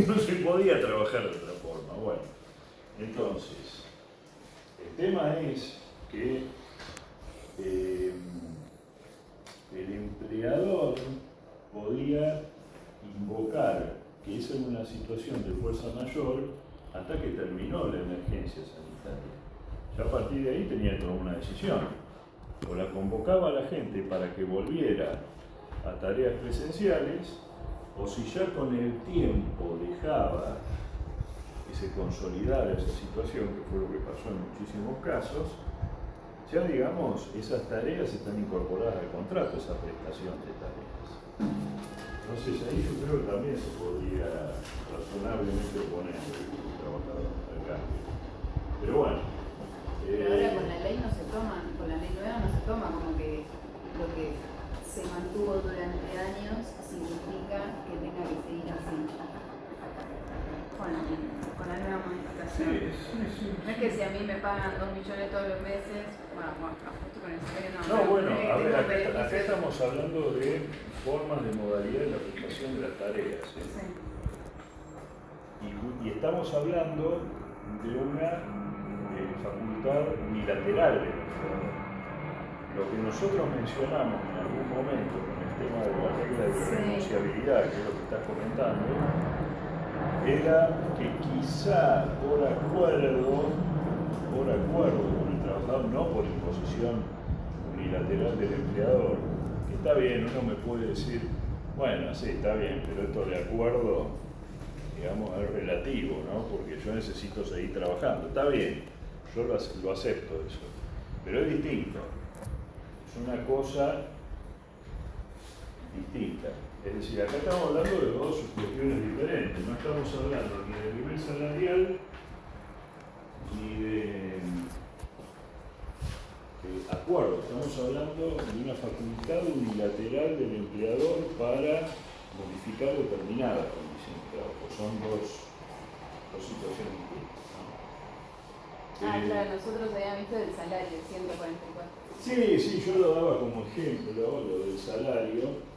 no se podía trabajar de otra forma. Bueno, entonces, el tema es que el empleador podía invocar que esa era una situación de fuerza mayor hasta que terminó la emergencia sanitaria. Ya a partir de ahí tenía que tomar una decisión. O la convocaba a la gente para que volviera a tareas presenciales, o si ya con el tiempo dejaba que se consolidara esa situación, que fue lo que pasó en muchísimos casos, ya digamos, esas tareas están incorporadas al contrato, esa prestación de tareas. Entonces ahí yo creo que también se podría razonablemente oponer el trabajador al cambio. Pero bueno. Pero ahora con la ley no se toma, con la ley nueva no se toma como que lo que se mantuvo durante años significa que tenga que seguir así. Con la nueva modificación. Sí. No es que si a mí me pagan 2 millones todos los meses, bueno, justo con el salario no. No, bueno, a ver, acá beneficios. estamos hablando de formas de modalidad de la prestación de las tareas. Sí. Y estamos hablando de una facultad unilateral del empleador. Lo que nosotros mencionamos en algún momento con el tema de la regla de renunciabilidad, que es lo que estás comentando, era que quizá por acuerdo con el trabajador, no por imposición unilateral del empleador, que está bien, uno me puede decir, bueno, sí, está bien, pero esto de acuerdo, digamos, es relativo, ¿no? Porque yo necesito seguir trabajando, está bien, yo lo acepto eso, pero es distinto, es una cosa distinta. Es decir, acá estamos hablando de dos cuestiones diferentes, no estamos hablando ni de nivel salarial ni de acuerdo, estamos hablando de una facultad unilateral del empleador para modificar determinadas condiciones de trabajo. Son dos situaciones distintas, ¿no? Claro, nosotros habíamos visto el salario, 144. Sí, yo lo daba como ejemplo, lo del salario,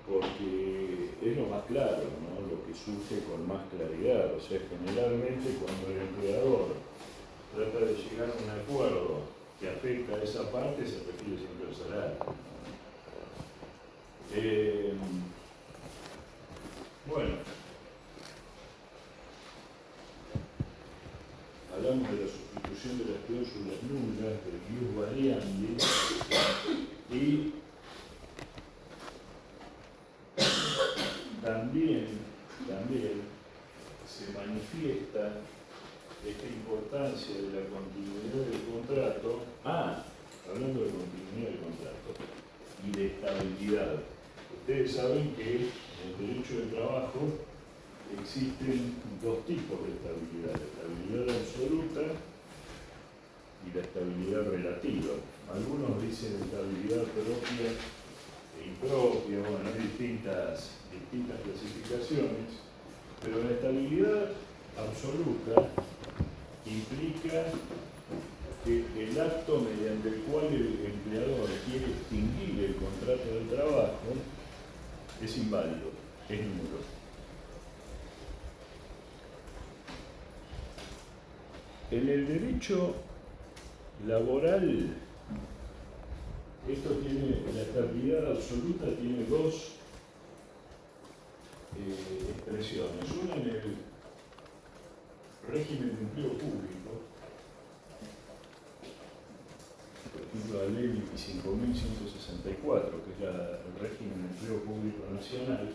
porque es lo más claro, ¿no? Lo que surge con más claridad. O sea, generalmente cuando el empleador trata de llegar a un acuerdo que afecta a esa parte, se refiere siempre al salario. Bueno, hablamos de la sustitución de las cláusulas nulas, del ius variandi, y también se manifiesta esta importancia de la continuidad del contrato, hablando de continuidad del contrato y de estabilidad. Ustedes saben que en el derecho del trabajo existen dos tipos de estabilidad, la estabilidad absoluta y la estabilidad relativa. Algunos dicen estabilidad propia e impropia, bueno, hay distintas clasificaciones, pero la estabilidad absoluta implica que el acto mediante el cual el empleador quiere extinguir el contrato de trabajo es inválido, es nulo. En el derecho laboral, esto tiene, la estabilidad absoluta tiene dos régimen de empleo público, por ejemplo, la ley 25.164, que es el régimen de empleo público nacional,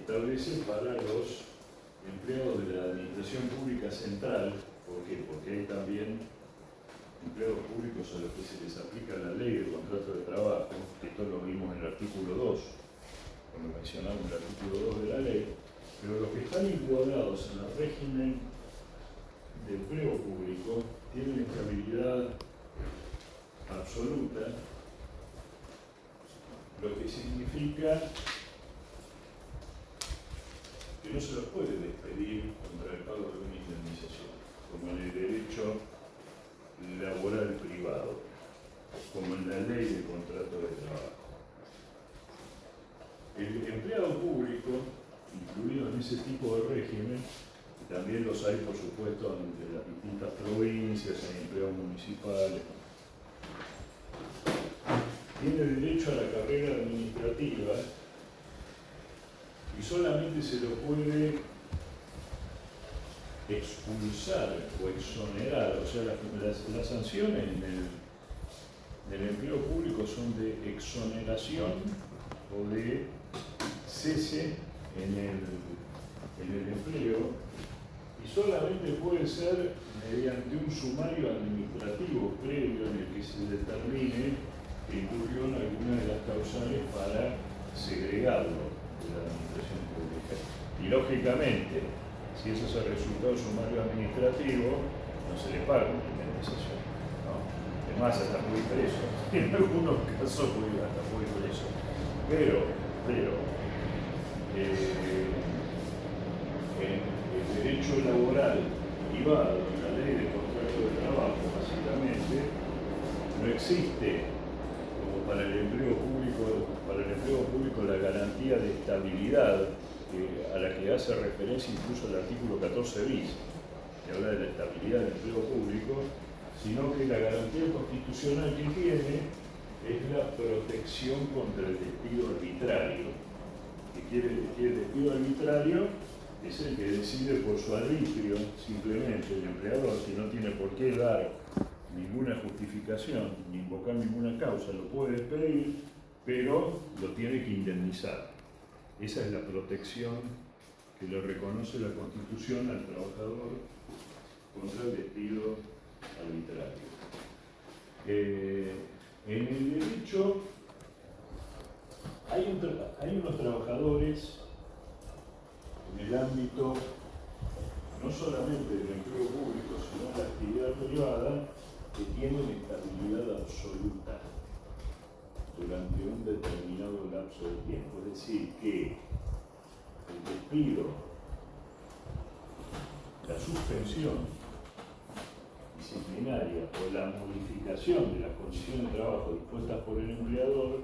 establece para los empleados de la administración pública central, ¿por qué? Porque hay también empleados públicos a los que se les aplica la ley de contrato de trabajo, que esto lo vimos en el artículo 2, cuando mencionamos el artículo 2 de la ley, pero los que están encuadrados en el régimen de empleo público tienen estabilidad absoluta, lo que significa que no se los puede despedir contra el pago de una indemnización, como en el derecho laboral privado, como en la ley de contrato de trabajo. El empleado público, incluido en ese tipo de régimen, y también los hay, por supuesto, en las distintas provincias, en empleados municipales, tiene derecho a la carrera administrativa y solamente se lo puede expulsar o exonerar, o sea, las sanciones en el empleo público son de exoneración o de cese en el empleo, y solamente puede ser mediante un sumario administrativo previo en el que se determine que incurrió en alguna de las causales para segregarlo de la administración pública. Y lógicamente, si eso es el resultado del sumario administrativo, no se le paga una indemnización, ¿no? Es más, hasta muy preso. En algunos casos hasta muy preso. Pero en el derecho laboral privado, en la ley de contrato de trabajo, básicamente, no existe, como para el empleo público, la garantía de estabilidad a la que hace referencia incluso el artículo 14 bis, que habla de la estabilidad del empleo público, sino que la garantía constitucional que tiene es la protección contra el despido arbitrario. ¿Qué quiere decir el despido arbitrario? Es el que decide por su arbitrio, simplemente el empleador, que no tiene por qué dar ninguna justificación, ni invocar ninguna causa, lo puede despedir, pero lo tiene que indemnizar. Esa es la protección que le reconoce la Constitución al trabajador contra el despido arbitrario. En el derecho hay unos trabajadores en el ámbito no solamente del empleo público, sino de la actividad privada, que tienen estabilidad absoluta durante un determinado lapso de tiempo. Es decir, que el despido, la suspensión disciplinaria o la modificación de las condiciones de trabajo dispuestas por el empleador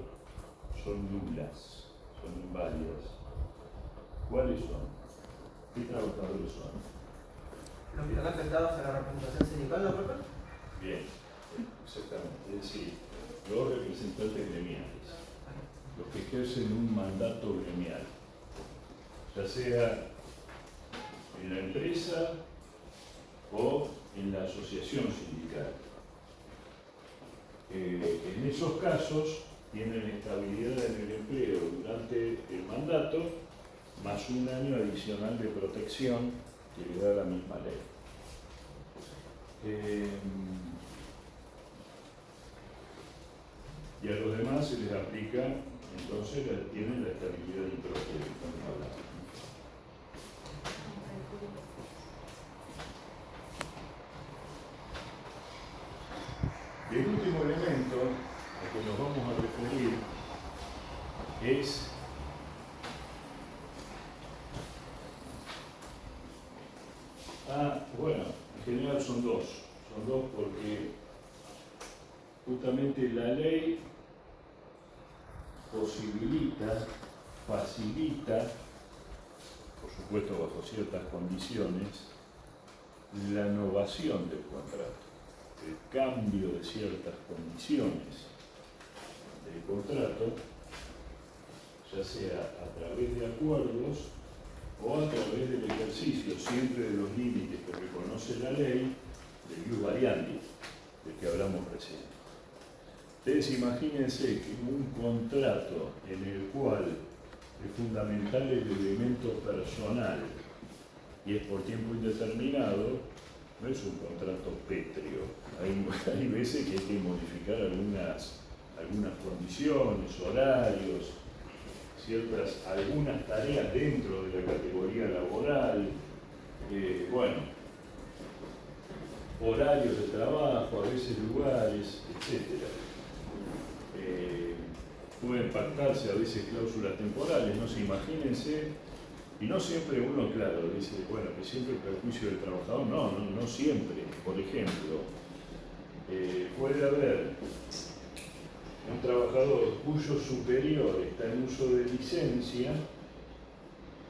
son nulas, son inválidas. ¿Cuáles son? ¿Qué trabajadores son? Los que están afectados a la representación sindical, ¿no, profe? Bien, exactamente. Es decir, los representantes gremiales, los que ejercen un mandato gremial, ya sea en la empresa o en la asociación sindical. En esos casos tienen estabilidad en el empleo durante el mandato, más un año adicional de protección que le da la misma ley. Y a los demás se les aplica, entonces tienen la estabilidad impropia que estamos hablando. Y el último elemento al que nos vamos a referir es bueno, en general son dos porque justamente la ley posibilita, facilita, por supuesto bajo ciertas condiciones, la novación del contrato, el cambio de ciertas condiciones del contrato, ya sea a través de acuerdos o a través del ejercicio siempre de los límites que reconoce la ley del ius variandi, del que hablamos recién. Ustedes imagínense que un contrato en el cual es fundamental el elemento personal y es por tiempo indeterminado, no es un contrato pétreo. Hay veces que hay que modificar algunas condiciones, horarios, algunas tareas dentro de la categoría laboral, horarios de trabajo, a veces lugares, etc. Pueden pactarse a veces cláusulas temporales, no se imagínense, y no siempre uno, claro, dice, bueno, que siempre el perjuicio del trabajador, no siempre. Por ejemplo, puede haber un trabajador cuyo superior está en uso de licencia,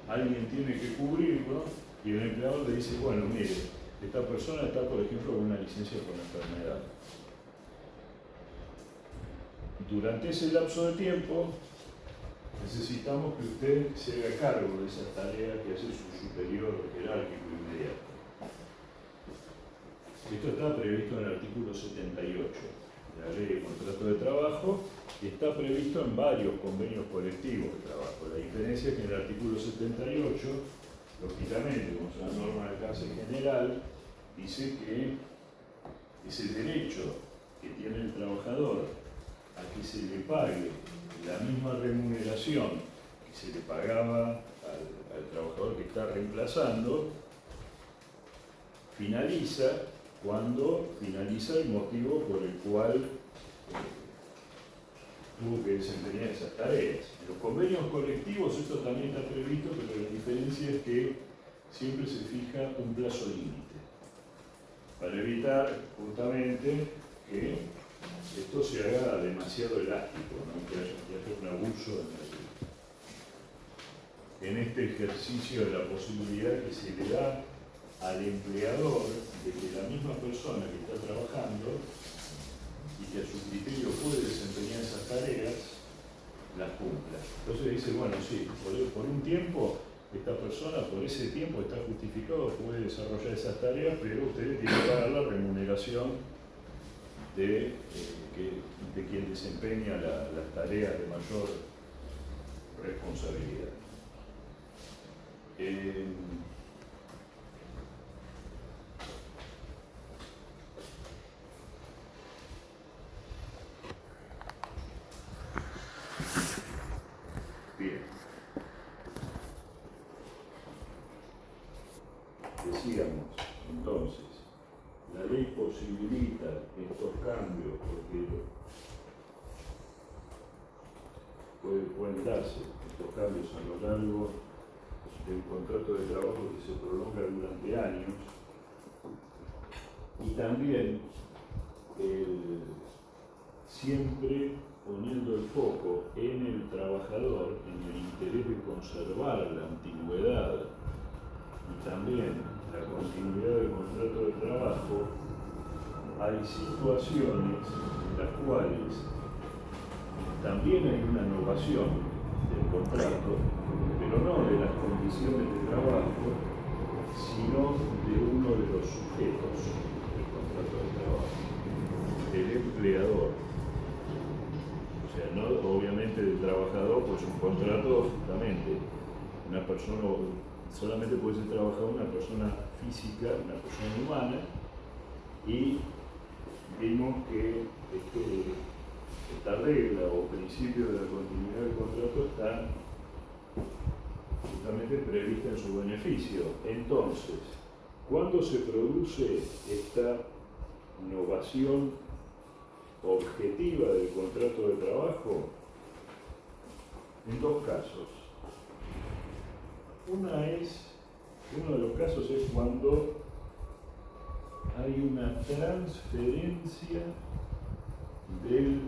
alguien tiene que cubrirlo, y el empleador le dice, bueno, mire, esta persona está, por ejemplo, con una licencia por enfermedad. Durante ese lapso de tiempo, necesitamos que usted se haga cargo de esa tarea que hace su superior jerárquico inmediato. Esto está previsto en el artículo 78 de la Ley de Contrato de Trabajo y está previsto en varios convenios colectivos de trabajo. La diferencia es que en el artículo 78, lógicamente, como es una norma de alcance general, dice que es el derecho que tiene el trabajador a que se le pague la misma remuneración que se le pagaba al trabajador que está reemplazando, finaliza cuando finaliza el motivo por el cual tuvo que desempeñar esas tareas. En los convenios colectivos esto también está previsto, pero la diferencia es que siempre se fija un plazo límite, para evitar justamente que esto se haga demasiado elástico, ¿no? que haya un abuso en este ejercicio de la posibilidad que se le da al empleador de que la misma persona que está trabajando y que a su criterio puede desempeñar esas tareas, las cumpla. Entonces dice, bueno, sí, por un tiempo, esta persona por ese tiempo está justificado, puede desarrollar esas tareas, pero usted tiene que pagar la remuneración de quien desempeña las tareas de mayor responsabilidad. Bien. Decíamos, entonces, la ley posibilita estos cambios porque pueden darse estos cambios a lo largo del contrato de trabajo que se prolonga durante años, y también siempre poniendo el foco en el trabajador, en el interés de conservar la antigüedad y también la continuidad del contrato de trabajo. Hay situaciones en las cuales también hay una innovación del contrato, pero no de las condiciones de trabajo, sino de uno de los sujetos del contrato de trabajo, el empleador. O sea, no obviamente del trabajador, pues un contrato justamente, una persona, solamente puede ser trabajador una persona física, una persona humana, y vimos que esta regla o principio de la continuidad del contrato está justamente prevista en su beneficio. Entonces, ¿cuándo se produce esta innovación objetiva del contrato de trabajo? En dos casos. Uno de los casos es cuando hay una transferencia del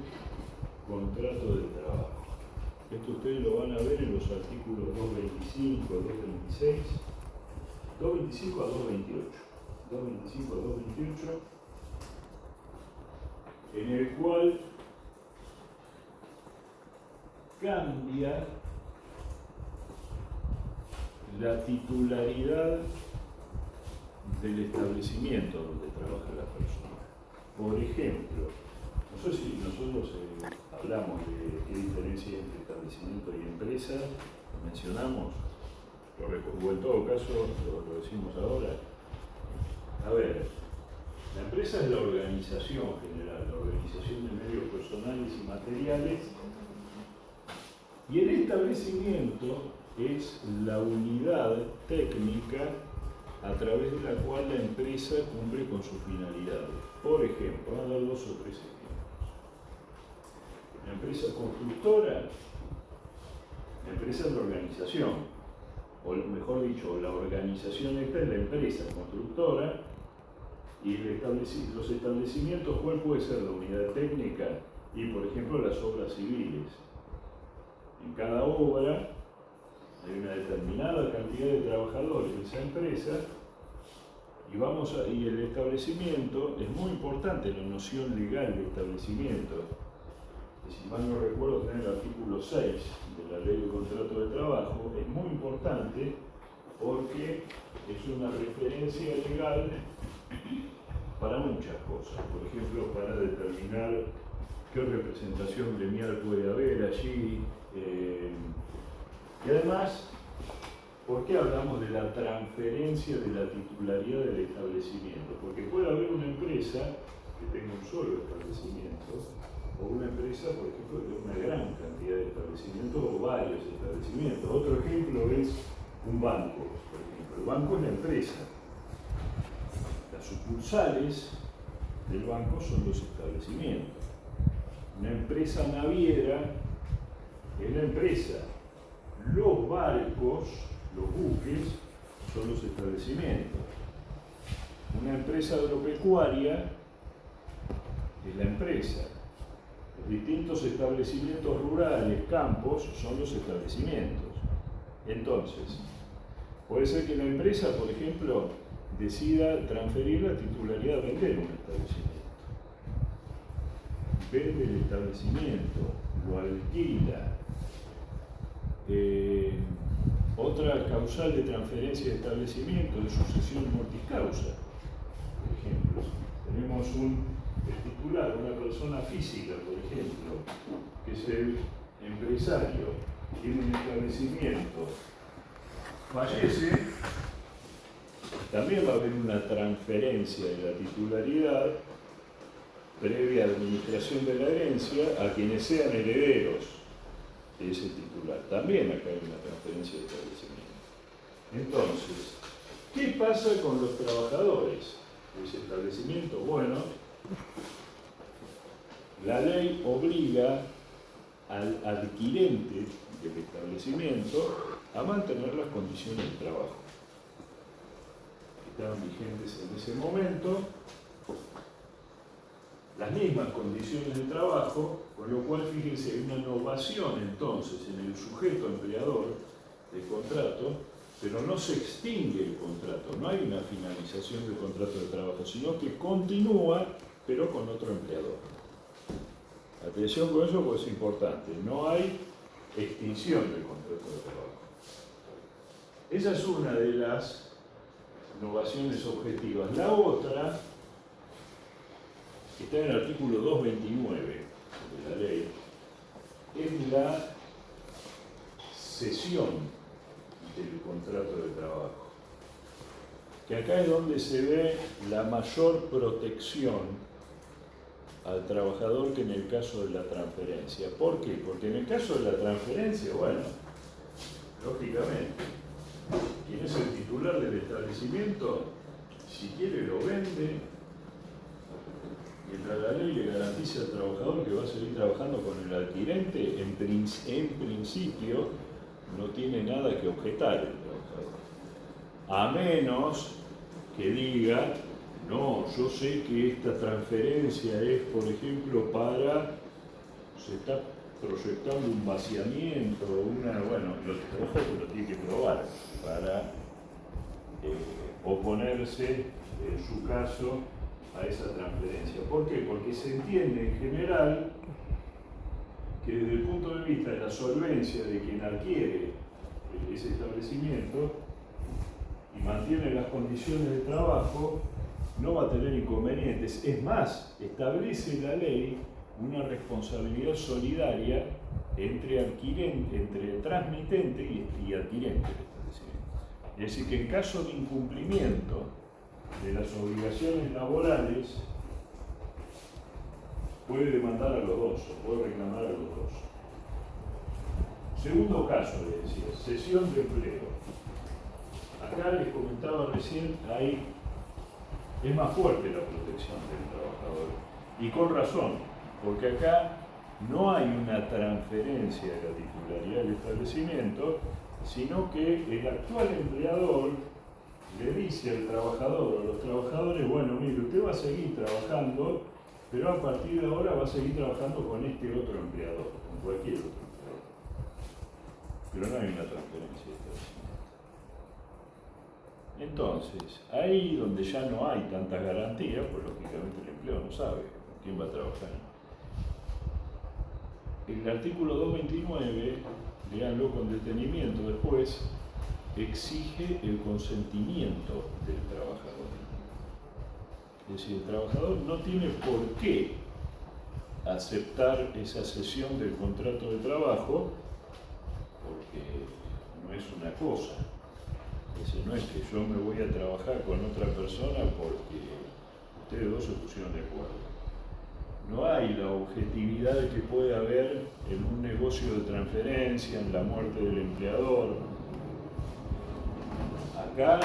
contrato de trabajo. Esto ustedes lo van a ver en los artículos 225, 226, 225 a 228. 225 a 228, en el cual cambia la titularidad del establecimiento donde trabaja la persona. Por ejemplo, no sé si nosotros hablamos de qué diferencia hay entre establecimiento y empresa, lo mencionamos, o en todo caso lo decimos ahora. A ver, la empresa es la organización general, la organización de medios personales y materiales, y el establecimiento es la unidad técnica a través de la cual la empresa cumple con sus finalidades. Por ejemplo, voy a dar 2 o 3 ejemplos. La empresa constructora, la empresa es la organización, o mejor dicho, la organización esta es la empresa constructora, y los establecimientos, ¿cuál puede ser la unidad técnica? Y por ejemplo las obras civiles. En cada obra hay una determinada cantidad de trabajadores de esa empresa y el establecimiento, es muy importante la noción legal de establecimiento, que si mal no recuerdo está en el artículo 6 de la Ley de Contrato de Trabajo, es muy importante porque es una referencia legal para muchas cosas, por ejemplo para determinar qué representación gremial puede haber allí, y además, ¿por qué hablamos de la transferencia de la titularidad del establecimiento? Porque puede haber una empresa que tenga un solo establecimiento, o una empresa, por ejemplo, que tenga una gran cantidad de establecimientos o varios establecimientos. Otro ejemplo es un banco, por ejemplo. El banco es la empresa. Las sucursales del banco son los establecimientos. Una empresa naviera es la empresa. Los barcos, los buques, son los establecimientos. Una empresa agropecuaria es la empresa. Los distintos establecimientos rurales, campos, son los establecimientos. Entonces, puede ser que la empresa, por ejemplo, decida transferir la titularidad de vender un establecimiento. Vende el establecimiento, lo alquila. Otra causal de transferencia de establecimiento es sucesión mortis causa. Por ejemplo, tenemos el titular, una persona física, por ejemplo, que es el empresario, tiene un establecimiento, fallece, también va a haber una transferencia de la titularidad previa administración de la herencia a quienes sean herederos de ese titular. También acá hay una transferencia de establecimiento. Entonces, ¿qué pasa con los trabajadores de ese establecimiento? Bueno, la ley obliga al adquirente del establecimiento a mantener las condiciones de trabajo que estaban vigentes en ese momento, las mismas condiciones de trabajo, con lo cual, fíjense, hay una innovación entonces en el sujeto empleador del contrato, pero no se extingue el contrato, no hay una finalización del contrato de trabajo, sino que continúa, pero con otro empleador. Atención con eso porque es importante, no hay extinción del contrato de trabajo. Esa es una de las innovaciones objetivas. La otra, que está en el artículo 229 de la ley, es la cesión del contrato de trabajo. Que acá es donde se ve la mayor protección al trabajador que en el caso de la transferencia. ¿Por qué? Porque en el caso de la transferencia, bueno, lógicamente, quien es el titular del establecimiento, si quiere lo vende, mientras la ley le garantiza al trabajador que va a seguir trabajando con el adquirente, en principio no tiene nada que objetar el trabajador. A menos que diga, no, yo sé que esta transferencia es, por ejemplo, se está proyectando un vaciamiento, bueno, ojo que lo tiene que probar para oponerse, en su caso, a esa transferencia. ¿Por qué? Porque se entiende en general que desde el punto de vista de la solvencia de quien adquiere ese establecimiento, y mantiene las condiciones de trabajo, no va a tener inconvenientes. Es más, establece la ley una responsabilidad solidaria entre transmitente y adquirente del establecimiento. Es decir, que en caso de incumplimiento de las obligaciones laborales, puede demandar a los dos, o puede reclamar a los dos. Segundo caso, le decía, cesión de empleo. Acá les comentaba recién, es más fuerte la protección del trabajador. Y con razón, porque acá no hay una transferencia de la titularidad del establecimiento, sino que el actual empleador le dice al trabajador o a los trabajadores, bueno, mire, usted va a seguir trabajando, pero a partir de ahora va a seguir trabajando con este otro empleador, con cualquier otro empleador. Pero no hay una transferencia de establecimiento. Entonces, ahí donde ya no hay tantas garantías, pues lógicamente el empleado no sabe con quién va a trabajar. El artículo 229, léanlo con detenimiento después, exige el consentimiento del trabajador. Es decir, el trabajador no tiene por qué aceptar esa cesión del contrato de trabajo, porque no es una cosa. Es decir, no es que yo me voy a trabajar con otra persona porque ustedes dos se pusieron de acuerdo. No hay la objetividad que puede haber en un negocio de transferencia, en la muerte del empleador. Acá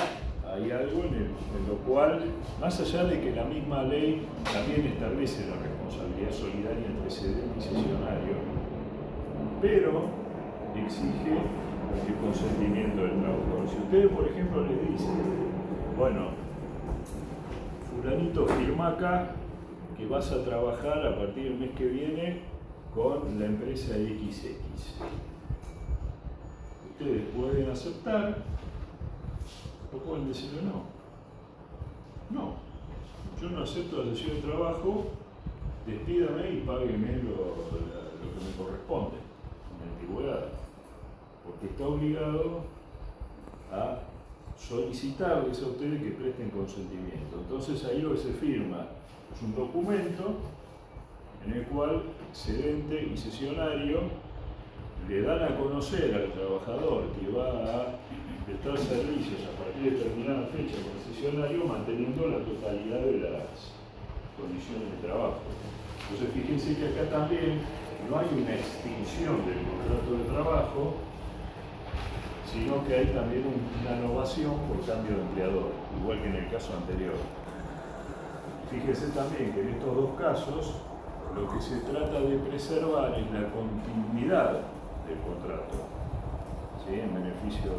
hay algo en lo cual, más allá de que la misma ley también establece la responsabilidad solidaria entre cedente y cesionario, pero exige el consentimiento del trabajador. Si ustedes, por ejemplo, les dicen, bueno, fulanito, firma acá que vas a trabajar a partir del mes que viene con la empresa XX. Ustedes pueden aceptar o pueden decirle no. No, yo no acepto la cesión de trabajo, despídame y págueme lo que me corresponde en antigüedad. Porque está obligado a solicitarles a ustedes que presten consentimiento. Entonces ahí lo que se firma es un documento en el cual cedente y cesionario le dan a conocer al trabajador que va a prestar servicios a partir de determinada fecha con el cesionario, manteniendo la totalidad de las condiciones de trabajo. Entonces fíjense que acá también no hay una extinción del contrato de trabajo, sino que hay también una innovación por cambio de empleador, igual que en el caso anterior. Fíjense también que en estos dos casos lo que se trata de preservar es la continuidad del contrato, ¿sí? En beneficio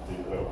del trabajador.